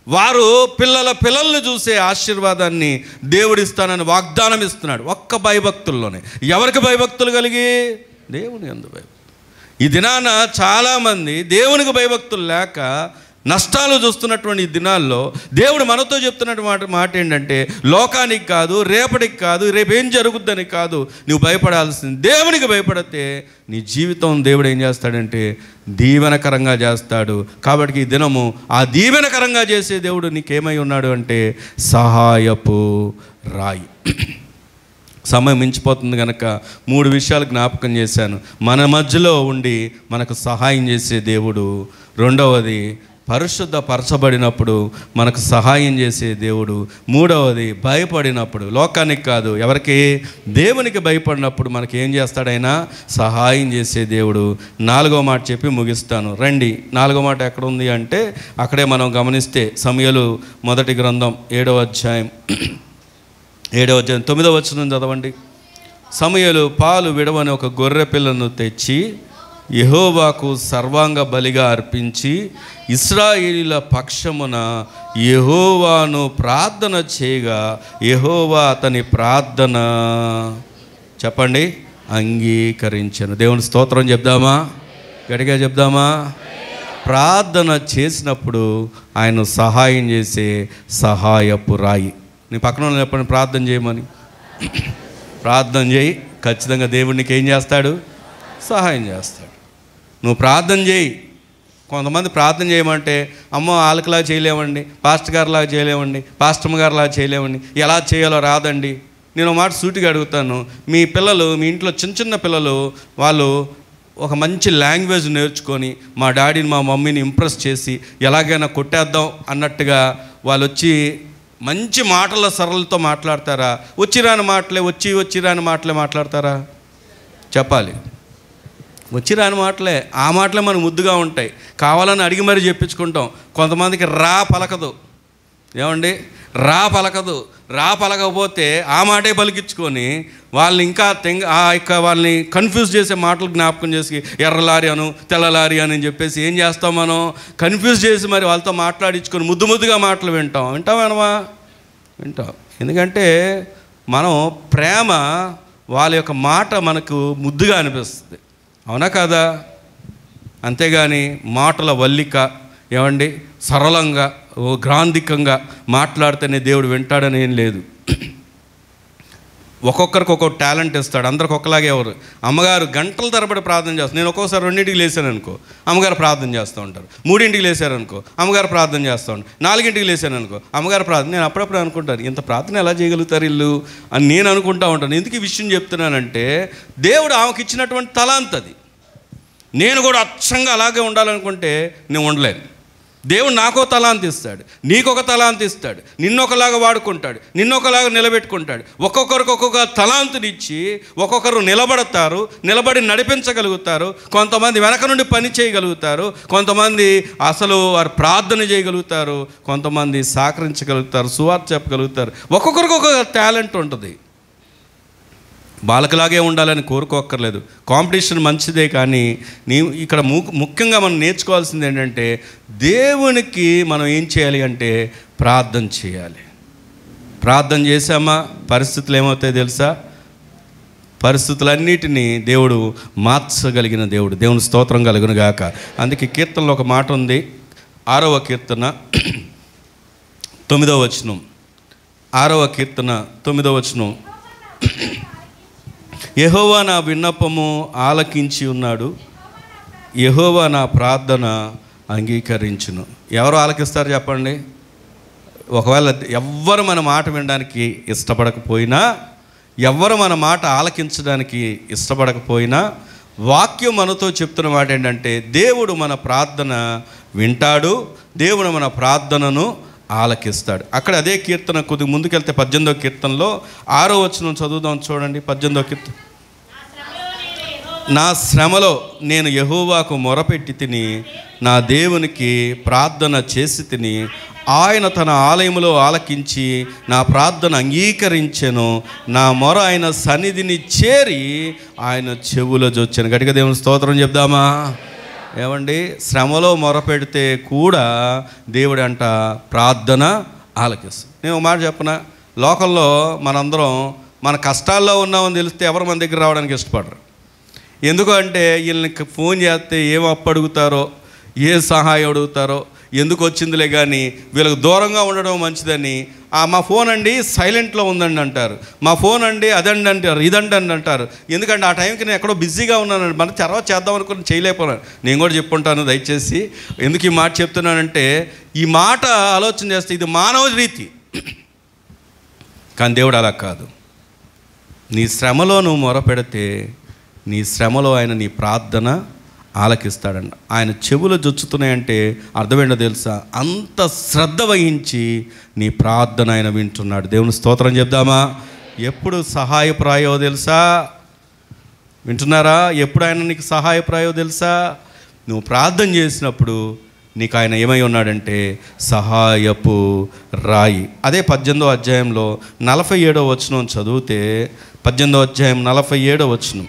S1: వారు పిల్లల్ని చూసే ఆశీర్వాదాన్ని దేవుడిస్తానని వాగ్దానం ఇస్తున్నాడు ఒక్క భయభక్తుల్లోనే. ఎవరికి భయభక్తులు కలిగి? దేవుని యందు భయభక్తులు. ఈ దినాన చాలామంది దేవునికి భయభక్తులు లేక నష్టాలు చూస్తున్నటువంటి ఈ దినాల్లో దేవుడు మనతో చెప్తున్నటువంటి మాట ఏంటంటే, లోకానికి కాదు, రేపటికి కాదు, రేపేం జరుగుద్దని కాదు నువ్వు భయపడాల్సింది, దేవునికి భయపడితే నీ జీవితం దేవుడు ఏం చేస్తాడంటే దీవెనకరంగా చేస్తాడు. కాబట్టి ఈ దినము ఆ దీవెనకరంగా చేసే దేవుడు నీకేమై ఉన్నాడు అంటే సహాయపు రాయి. సమయం మించిపోతుంది కనుక 3 విషయాలు జ్ఞాపకం చేశాను. మన మధ్యలో ఉండి మనకు సహాయం చేసే దేవుడు. రెండవది పరిశుద్ధపరచబడినప్పుడు మనకు సహాయం చేసే దేవుడు. మూడవది, భయపడినప్పుడు, లోకానికి కాదు ఎవరికి, దేవునికి భయపడినప్పుడు మనకి ఏం చేస్తాడైనా సహాయం చేసే దేవుడు. నాలుగో మాట చెప్పి ముగిస్తాను. రండి, నాలుగో మాట ఎక్కడ ఉంది అంటే అక్కడే మనం గమనిస్తే సమూయేలు మొదటి గ్రంథం 7వ అధ్యాయం 9వ వచనం చదవండి. సమూయేలు పాలు విడవని ఒక గొర్రె పిల్లను తెచ్చి యెహోవాకు సర్వాంగ బలిగా అర్పించి ఇశ్రాయేలీయుల పక్షమున యెహోవాను ప్రార్థన చేయగా యెహోవా అతని ప్రార్థన చెప్పండి అంగీకరించెను. దేవుని స్తోత్రం చెప్దామా? గట్టిగా చెప్దామా? ప్రార్థన చేసినప్పుడు ఆయన సహాయం చేసే సహాయపు రాయి. నీ పక్కన చెప్పండి, ప్రార్థన చేయమని. ప్రార్థన చేయి, ఖచ్చితంగా దేవుడికి ఏం చేస్తాడు? సహాయం చేస్తాడు. నువ్వు ప్రార్థన చేయి. కొంతమంది ప్రార్థన చేయమంటే అమ్మో వాళ్ళకిలాగా చేయలేమండి, పాస్టర్ గారిలాగా చేయలేమండి, పాస్టమ్ గారిలాగా చేయలేమండి, ఎలా చేయాలో రాదండి. నేను మాట సూటిగా అడుగుతాను, మీ పిల్లలు, మీ ఇంట్లో చిన్న చిన్న పిల్లలు, వాళ్ళు ఒక మంచి లాంగ్వేజ్ నేర్చుకొని మా డాడీని మా మమ్మీని ఇంప్రెస్ చేసి ఎలాగైనా కొట్టేద్దాం అన్నట్టుగా వాళ్ళు వచ్చి మంచి మాటల సరళతో మాట్లాడతారా? వచ్చిరాని మాటలే మాట్లాడతారా? చెప్పాలి. వచ్చిరాని మాటలే, ఆ మాటలే మనకు ముద్దుగా ఉంటాయి. కావాలని అడిగి మరీ చెప్పించుకుంటాం. కొంతమందికి రా పలకదు. ఏమండి? రా పలకపోతే ఆ మాటే పలికించుకొని వాళ్ళని ఇంకా వాళ్ళని కన్ఫ్యూజ్ చేసే మాటలు జ్ఞాపకం చేసి ఎర్రలారి అను తెల్లలారి అని చెప్పేసి ఏం చేస్తాం మనం? కన్ఫ్యూజ్ చేసి మరి వాళ్ళతో మాట్లాడించుకొని ముద్దుగా మాటలు వింటామా? ఎందుకంటే మనం ప్రేమ, వాళ్ళ యొక్క మాట మనకు ముద్దుగా అనిపిస్తుంది. అవునా కాదా? అంతేగాని మాటల వల్లిక, ఏమండి, సరళంగా గ్రాంధికంగా మాట్లాడితేనే దేవుడు వింటాడని ఏం లేదు. ఒక్కొక్కరికి ఒక్కొక్క టాలెంట్ ఇస్తాడు. అందరికి ఒకలాగే ఎవరు. అమ్మగారు గంటల తరబడి ప్రార్థన చేస్తారు. నేను ఒక్కోసారి 2ంటికి లేసాను అనుకో, అమ్మగారు ప్రార్థన చేస్తూ ఉంటారు. 3ంటికి లేసారనుకో, అమ్మగారు ప్రార్థన చేస్తూ ఉంటారు. 4ంటికి లేసాను అనుకో, అమ్మగారు ప్రార్థన. నేను అప్పుడప్పుడు అనుకుంటాను, ఇంత ప్రార్థన ఎలా చేయగలుగుతారు వీళ్ళు అని నేను అనుకుంటూ ఉంటాను. ఎందుకు ఈ విషయం చెప్తున్నానంటే, దేవుడు ఆమెకి ఇచ్చినటువంటి తలాంత్ అది. నేను కూడా అచ్చంగా అలాగే ఉండాలనుకుంటే నేను ఉండలేను. దేవుడు నాకో తలాంత్ ఇస్తాడు, నీకొక తలాంత్ ఇస్తాడు, నిన్నొకలాగా వాడుకుంటాడు, నిన్నొకలాగా నిలబెట్టుకుంటాడు. ఒక్కొక్కరికి ఒక్కొక్క తలాంతునిచ్చి ఒక్కొక్కరు నిలబడి నడిపించగలుగుతారు. కొంతమంది వెనక నుండి పని చేయగలుగుతారు, కొంతమంది అసలు వారు ప్రార్థన చేయగలుగుతారు, కొంతమంది సహకరించగలుగుతారు, సువార్త చెప్పగలుగుతారు. ఒక్కొక్కరికి ఒక్కొక్క టాలెంట్ ఉంటుంది. బాలకలాగే ఉండాలని కోరుకోక్కర్లేదు. కాంపిటీషన్ మంచిదే, కానీ ఇక్కడ ముఖ్యంగా మనం నేర్చుకోవాల్సింది ఏంటంటే, దేవునికి మనం ఏం చేయాలి అంటే ప్రార్థన చేయాలి. ప్రార్థన చేసామా పరిస్థితులు ఏమవుతాయో తెలుసా? పరిస్థితులన్నిటినీ దేవుడు మార్చగలిగిన దేవుడు. దేవుని స్తోత్రం కలుగును గాక. అందుకే కీర్తనలో ఒక మాట ఉంది, 6వ కీర్తన 9వ వచనం. 6వ కీర్తన 9వ వచనం. యెహోవా నా విన్నపము ఆలకించి ఉన్నాడు, యెహోవా నా ప్రార్థన అంగీకరించును. ఎవరు ఆలకిస్తారు చెప్పండి? ఒకవేళ ఎవ్వరు మన మాట వినడానికి ఇష్టపడకపోయినా, ఎవ్వరు మన మాట ఆలకించడానికి ఇష్టపడకపోయినా, వాక్యం మనతో చెప్తున్న మాట ఏంటంటే, దేవుడు మన ప్రార్థన వింటాడు, దేవుడు మన ప్రార్థనను ఆలకిస్తాడు. అక్కడ అదే కీర్తన కొద్దిగా ముందుకెళ్తే 18వ కీర్తనలో 6వ వచనం చదువుదాం చూడండి. 18వ కీర్తన. నా శ్రమలో నేను యెహోవాకు మొరపెట్టి తిని, నా దేవునికి ప్రార్థన చేసి తిని, ఆయన తన ఆలయములో ఆలకించి నా ప్రార్థన అంగీకరించెను, నా మొర ఆయన సన్నిధిని చేరి ఆయన చెవులో జొచ్చాను. గట్టిగా దేవుని స్తోత్రం చెప్దామా? ఏమండి, శ్రమలో మొరపెడితే కూడా దేవుడు అంట ప్రార్థన ఆలకిస్తాడు. నేను ఒక మాట చెప్పనా, లోకంలో మనందరం మన కష్టాల్లో ఉన్నామని తెలిస్తే ఎవరు మన దగ్గర రావడానికి ఇష్టపడరు. ఎందుకు అంటే వీళ్ళకి ఫోన్ చేస్తే ఏం అప్పు అడుగుతారో, ఏ సహాయం అడుగుతారో, ఎందుకు వచ్చిందిలే కానీ వీళ్ళకి దూరంగా ఉండడం మంచిదని, మా ఫోన్ అండి సైలెంట్లో ఉందండి అంటారు, మా ఫోన్ అండి అదండి అంటారు, ఇదండి అంటారు. ఎందుకంటే ఆ టైంకి నేను ఎక్కడో బిజీగా ఉన్నానండి, మన తర్వాత చేద్దాం అనుకుని చేయలేకపోయాను. నేను కూడా చెప్పుంటాను, దయచేసి ఎందుకు ఈ మాట చెప్తున్నానంటే, ఈ మాట ఆలోచన చేస్తే ఇది మానవ రీతి, కానీ దేవుడు అలా కాదు. నీ శ్రమలో నువ్వు మొరపెడితే నీ శ్రమలో ఆయన నీ ప్రార్థన ఆలకిస్తాడంట. ఆయన చెవులు జొచ్చుతున్నాయంటే అర్థమేంటో తెలుసా? అంత శ్రద్ధ వహించి నీ ప్రార్థన ఆయన వింటున్నాడు. దేవుని స్తోత్రం చెప్దామా? ఎప్పుడు సహాయప్రాయో తెలుసా? వింటున్నారా? ఎప్పుడు ఆయన నీకు సహాయప్రాయో తెలుసా? నువ్వు ప్రార్థన చేసినప్పుడు నీకు ఆయన ఏమై ఉన్నాడంటే సహాయపు రాయి. అదే 18వ అధ్యాయంలో 47వ వచనం చదివితే, 18వ అధ్యాయం 47వ వచనం,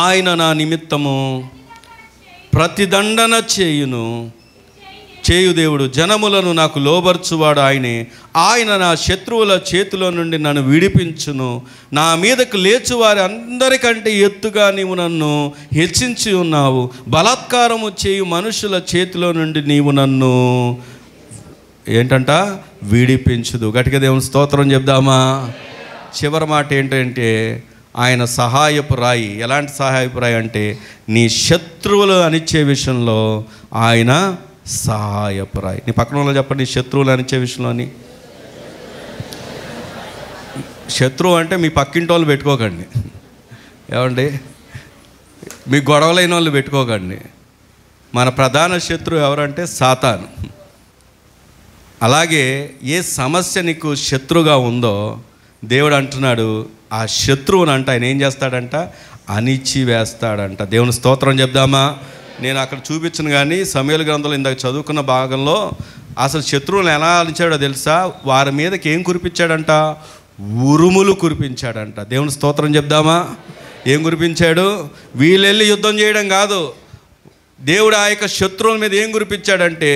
S1: ఆయన నా నిమిత్తము ప్రతిదండన చేయు దేవుడు, జనములను నాకు లోబర్చువాడు ఆయనే. ఆయన నా శత్రువుల చేతిలో నుండి నన్ను విడిపించును. నా మీదకు లేచు వారి అందరికంటే ఎత్తుగా నీవు నన్ను హెచ్చించి ఉన్నావు. బలాత్కారము చేయు మనుషుల చేతిలో నుండి నీవు నన్ను ఏంటంట విడిపించుదు. గట్టిగా దేవుని స్తోత్రం చెప్దామా? చివరి మాట ఏంటంటే ఆయన సహాయపు రాయి. ఎలాంటి సహాయపు రాయి అంటే నీ శత్రువులు అనిచ్చే విషయంలో ఆయన సహాయపు రాయి. నీ పక్కన వాళ్ళు చెప్పండి, శత్రువులు అనిచ్చే విషయంలోని. శత్రువు అంటే మీ పక్కింటి వాళ్ళు పెట్టుకోకండి, ఏమండి? మీ గొడవలైన వాళ్ళు పెట్టుకోకండి. మన ప్రధాన శత్రువు ఎవరంటే సాతాను. అలాగే ఏ సమస్య నీకు శత్రువుగా ఉందో దేవుడు అంటున్నాడు, ఆ శత్రువుని అంట ఆయన ఏం చేస్తాడంట? అణిచి వేస్తాడంట. దేవుని స్తోత్రం చెప్దామా? నేను అక్కడ చూపించను కానీ సమూయేలు గ్రంథంలో ఇందాక చదువుకున్న భాగంలో అసలు శత్రువులను ఎలా అణిచాడో తెలుసా? వారి మీదకి ఏం కురిపించాడంట? ఉరుములు కురిపించాడంట. దేవుని స్తోత్రం చెప్దామా? ఏం కురిపించాడు? వీళ్ళెళ్ళి యుద్ధం చేయడం కాదు, దేవుడు ఆ యొక్క శత్రువుల మీద ఏం కురిపించాడంటే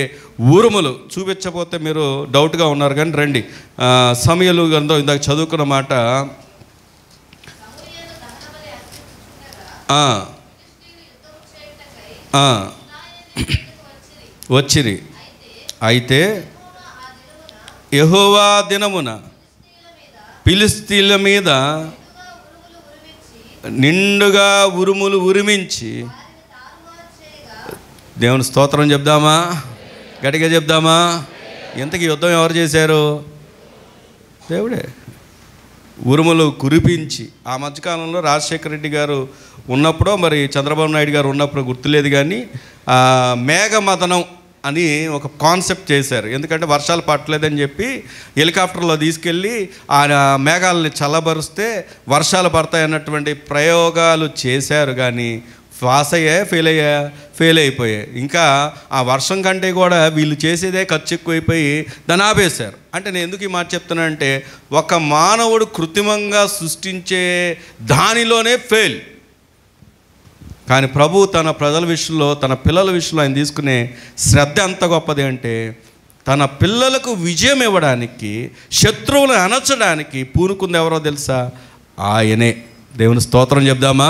S1: ఉరుములు. చూపించకపోతే మీరు డౌట్గా ఉన్నారు కానీ రండి, సమూయేలు గ్రంథం ఇందాక చదువుకున్న మాట. వచ్చిరి. అయితే యెహోవా దినమున ఫిలిష్తీయుల మీద నిండుగా ఉరుములు ఉరిమించి, దేవుని స్తోత్రం చెప్దామా? గట్టిగా చెప్దామా? ఇంతకీ యుద్ధం ఎవరు చేశారు? దేవుడే. ఉరుములు కురిపించి. ఆ మధ్యకాలంలో రాజశేఖర రెడ్డి గారు ఉన్నప్పుడు, మరి చంద్రబాబు నాయుడు గారు ఉన్నప్పుడు గుర్తులేదు కానీ మేఘమదనం అని ఒక కాన్సెప్ట్ చేశారు. ఎందుకంటే వర్షాలు పట్టలేదని చెప్పి హెలికాప్టర్లో తీసుకెళ్ళి ఆ మేఘాలని చల్లబరుస్తే వర్షాలు పడతాయి అన్నటువంటి ప్రయోగాలు చేశారు. కానీ ఫెయిల్ అయిపోయాయి. ఇంకా ఆ వర్షం కంటే కూడా వీళ్ళు చేసేదే ఖర్చు ఎక్కువైపోయి దాన్ని ఆపేశారు. అంటే నేను ఎందుకు ఈ మాట చెప్తున్నానంటే, ఒక మానవుడు కృత్రిమంగా సృష్టించే దానిలోనే ఫెయిల్. కానీ ప్రభు తన ప్రజల విషయంలో, తన పిల్లల విషయంలో ఆయన తీసుకునే శ్రద్ధ ఎంత గొప్పది అంటే, తన పిల్లలకు విజయం ఇవ్వడానికి, శత్రువులను అణచడానికి పూనుకుంది ఎవరో తెలుసా? ఆయనే. దేవుని స్తోత్రం చెప్దామా?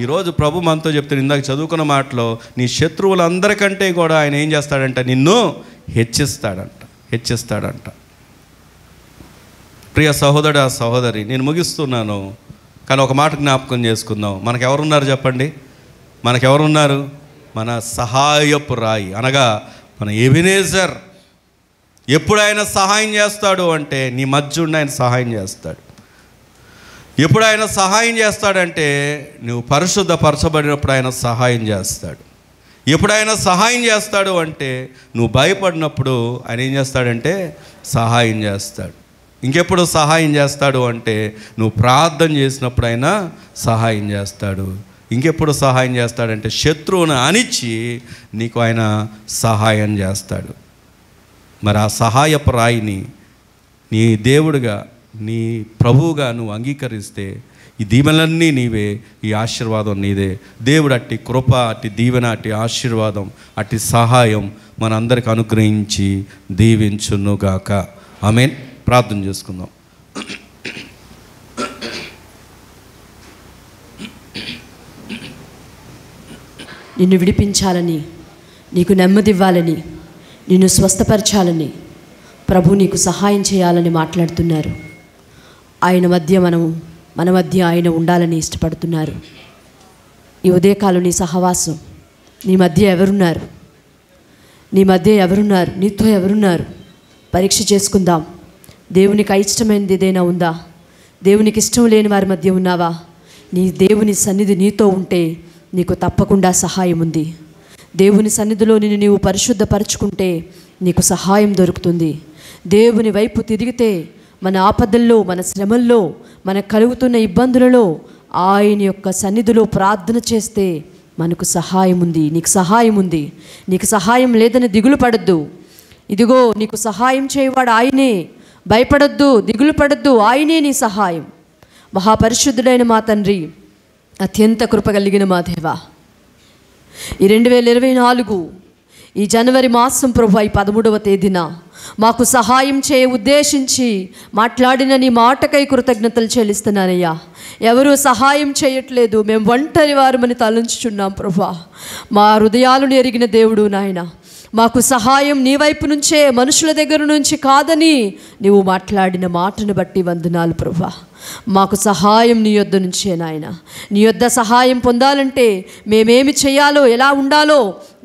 S1: ఈరోజు ప్రభు మనతో చెప్తాడు, ఇందాక చదువుకున్న మాటలో, నీ శత్రువులందరికంటే కూడా ఆయన ఏం చేస్తాడంట? నిన్ను హెచ్చిస్తాడంట. ప్రియ సహోదరుడు, సహోదరి, నేను ముగిస్తున్నాను కానీ ఒక మాట జ్ఞాపకం చేసుకుందాం. మనకెవరున్నారు చెప్పండి? మనకెవరున్నారు? మన సహాయపు రాయి, అనగా మన ఎబెనేజర్. ఎప్పుడు ఆయన సహాయం చేస్తాడు అంటే నీ మధ్య ఉండి ఆయన సహాయం చేస్తాడు. ఎప్పుడు ఆయన సహాయం చేస్తాడంటే నువ్వు పరిశుద్ధపరచబడినప్పుడు ఆయన సహాయం చేస్తాడు. ఎప్పుడు ఆయన సహాయం చేస్తాడు అంటే నువ్వు భయపడినప్పుడు ఆయన ఏం చేస్తాడంటే సహాయం చేస్తాడు. ఇంకెప్పుడు సహాయం చేస్తాడు అంటే నువ్వు ప్రార్థన చేసినప్పుడు ఆయన సహాయం చేస్తాడు. ఇంకెప్పుడు సహాయం చేస్తాడంటే శత్రువును అణిచి నీకు ఆయన సహాయం చేస్తాడు. మరి ఆ సహాయపు రాయిని నీ దేవుడుగా, నీ ప్రభువుగా నువ్వు అంగీకరిస్తే ఈ దీవెనలన్నీ నీవే, ఈ ఆశీర్వాదం నీదే. దేవుడు అట్టి కృప, అట్టి దీవెన, అట్టి ఆశీర్వాదం, అట్టి సహాయం మనందరికి అనుగ్రహించి దీవించునుగాక. ఆమేన్. ప్రార్థన చేసుకుందాం.
S2: నిన్ను విడిపించాలని, నీకు నెమ్మదివ్వాలని, నిన్ను స్వస్థపరచాలని ప్రభు నీకు సహాయం చేయాలని మాట్లాడుతున్నారు. ఆయన మధ్య మన మధ్య ఆయన ఉండాలని ఇష్టపడుతున్నారు. ఈ ఉదయకాలం నీ సహవాసం, నీ మధ్య ఎవరున్నారు? నీతో ఎవరున్నారు? పరీక్ష చేసుకుందాం. దేవునికి అయిష్టమైనది ఏదైనా ఉందా? దేవునికి ఇష్టం లేని వారి మధ్య ఉన్నావా? నీ దేవుని సన్నిధి నీతో ఉంటే నీకు తప్పకుండా సహాయం ఉంది. దేవుని సన్నిధిలో నిన్ను నీవు పరిశుద్ధపరచుకుంటే నీకు సహాయం దొరుకుతుంది. దేవుని వైపు తిరిగితే మన ఆపదల్లో, మన శ్రమల్లో, మనకు కలుగుతున్న ఇబ్బందులలో ఆయన యొక్క సన్నిధిలో ప్రార్థన చేస్తే మనకు సహాయం ఉంది. నీకు సహాయం ఉంది. నీకు సహాయం లేదని దిగులు పడద్దు. ఇదిగో నీకు సహాయం చేయవాడు ఆయనే. భయపడొద్దు, దిగులు పడద్దు, ఆయనే నీ సహాయం. మహాపరిశుద్ధుడైన మా తండ్రి, అత్యంత కృప కలిగిన మా దేవా, ఈ 2024 ఈ జనవరి మాసం ప్రభు ఈ 13వ తేదీన మాకు సహాయం చేయ ఉద్దేశించి మాట్లాడిన నీ మాటకై కృతజ్ఞతలు చెల్లిస్తున్నానయ్యా. ఎవరూ సహాయం చేయట్లేదు, మేము ఒంటరి వారమని తలంచుచున్నాం ప్రభా. మా హృదయాలను ఎరిగిన దేవుడు నాయన, మాకు సహాయం నీ వైపు నుంచే, మనుషుల దగ్గర నుంచి కాదని నీవు మాట్లాడిన మాటను బట్టి వందనాలు ప్రభా. మాకు సహాయం నీ యొద్ద నుంచే నాయన. నీ యొద్ద సహాయం పొందాలంటే మేమేమి చేయాలో, ఎలా ఉండాలో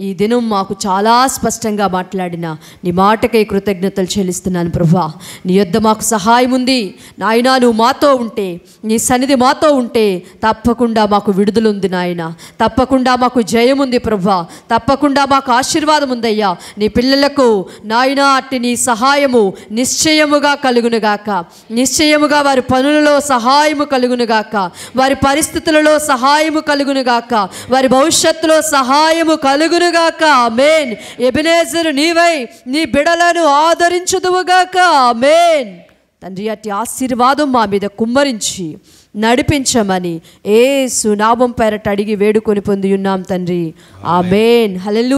S2: ఈ దినం మాకు చాలా స్పష్టంగా మాట్లాడిన నీ మాటకై కృతజ్ఞతలు చెల్లిస్తున్నాను ప్రభా. నీ యొద్ద మాకు సహాయం ఉంది నాయనా. నువ్వు మాతో ఉంటే, నీ సన్నిధి మాతో ఉంటే తప్పకుండా మాకు విడుదల ఉంది నాయన. తప్పకుండా మాకు జయం ఉంది ప్రభా. తప్పకుండా మాకు ఆశీర్వాదం ఉందయ్యా. నీ పిల్లలకు నాయనా అట్టి నీ సహాయము నిశ్చయముగా కలుగునుగాక. నిశ్చయముగా వారి పనులలో సహాయము కలుగునుగాక. వారి పరిస్థితులలో సహాయము కలుగునుగాక. వారి భవిష్యత్తులో సహాయము కలుగునుగాక. ఆమేన్. ఎబెనేజరు నీవై నీ బిడలను ఆదరించుదువుగాక. ఆమేన్. తండ్రి, అట్టి ఆశీర్వాదం మా మీద కుమ్మరించి నడిపించమని యేసు నామం పేరట అడిగి వేడుకొని పొంది ఉన్నాం తండ్రి. ఆమేన్. హల్లెలూయా.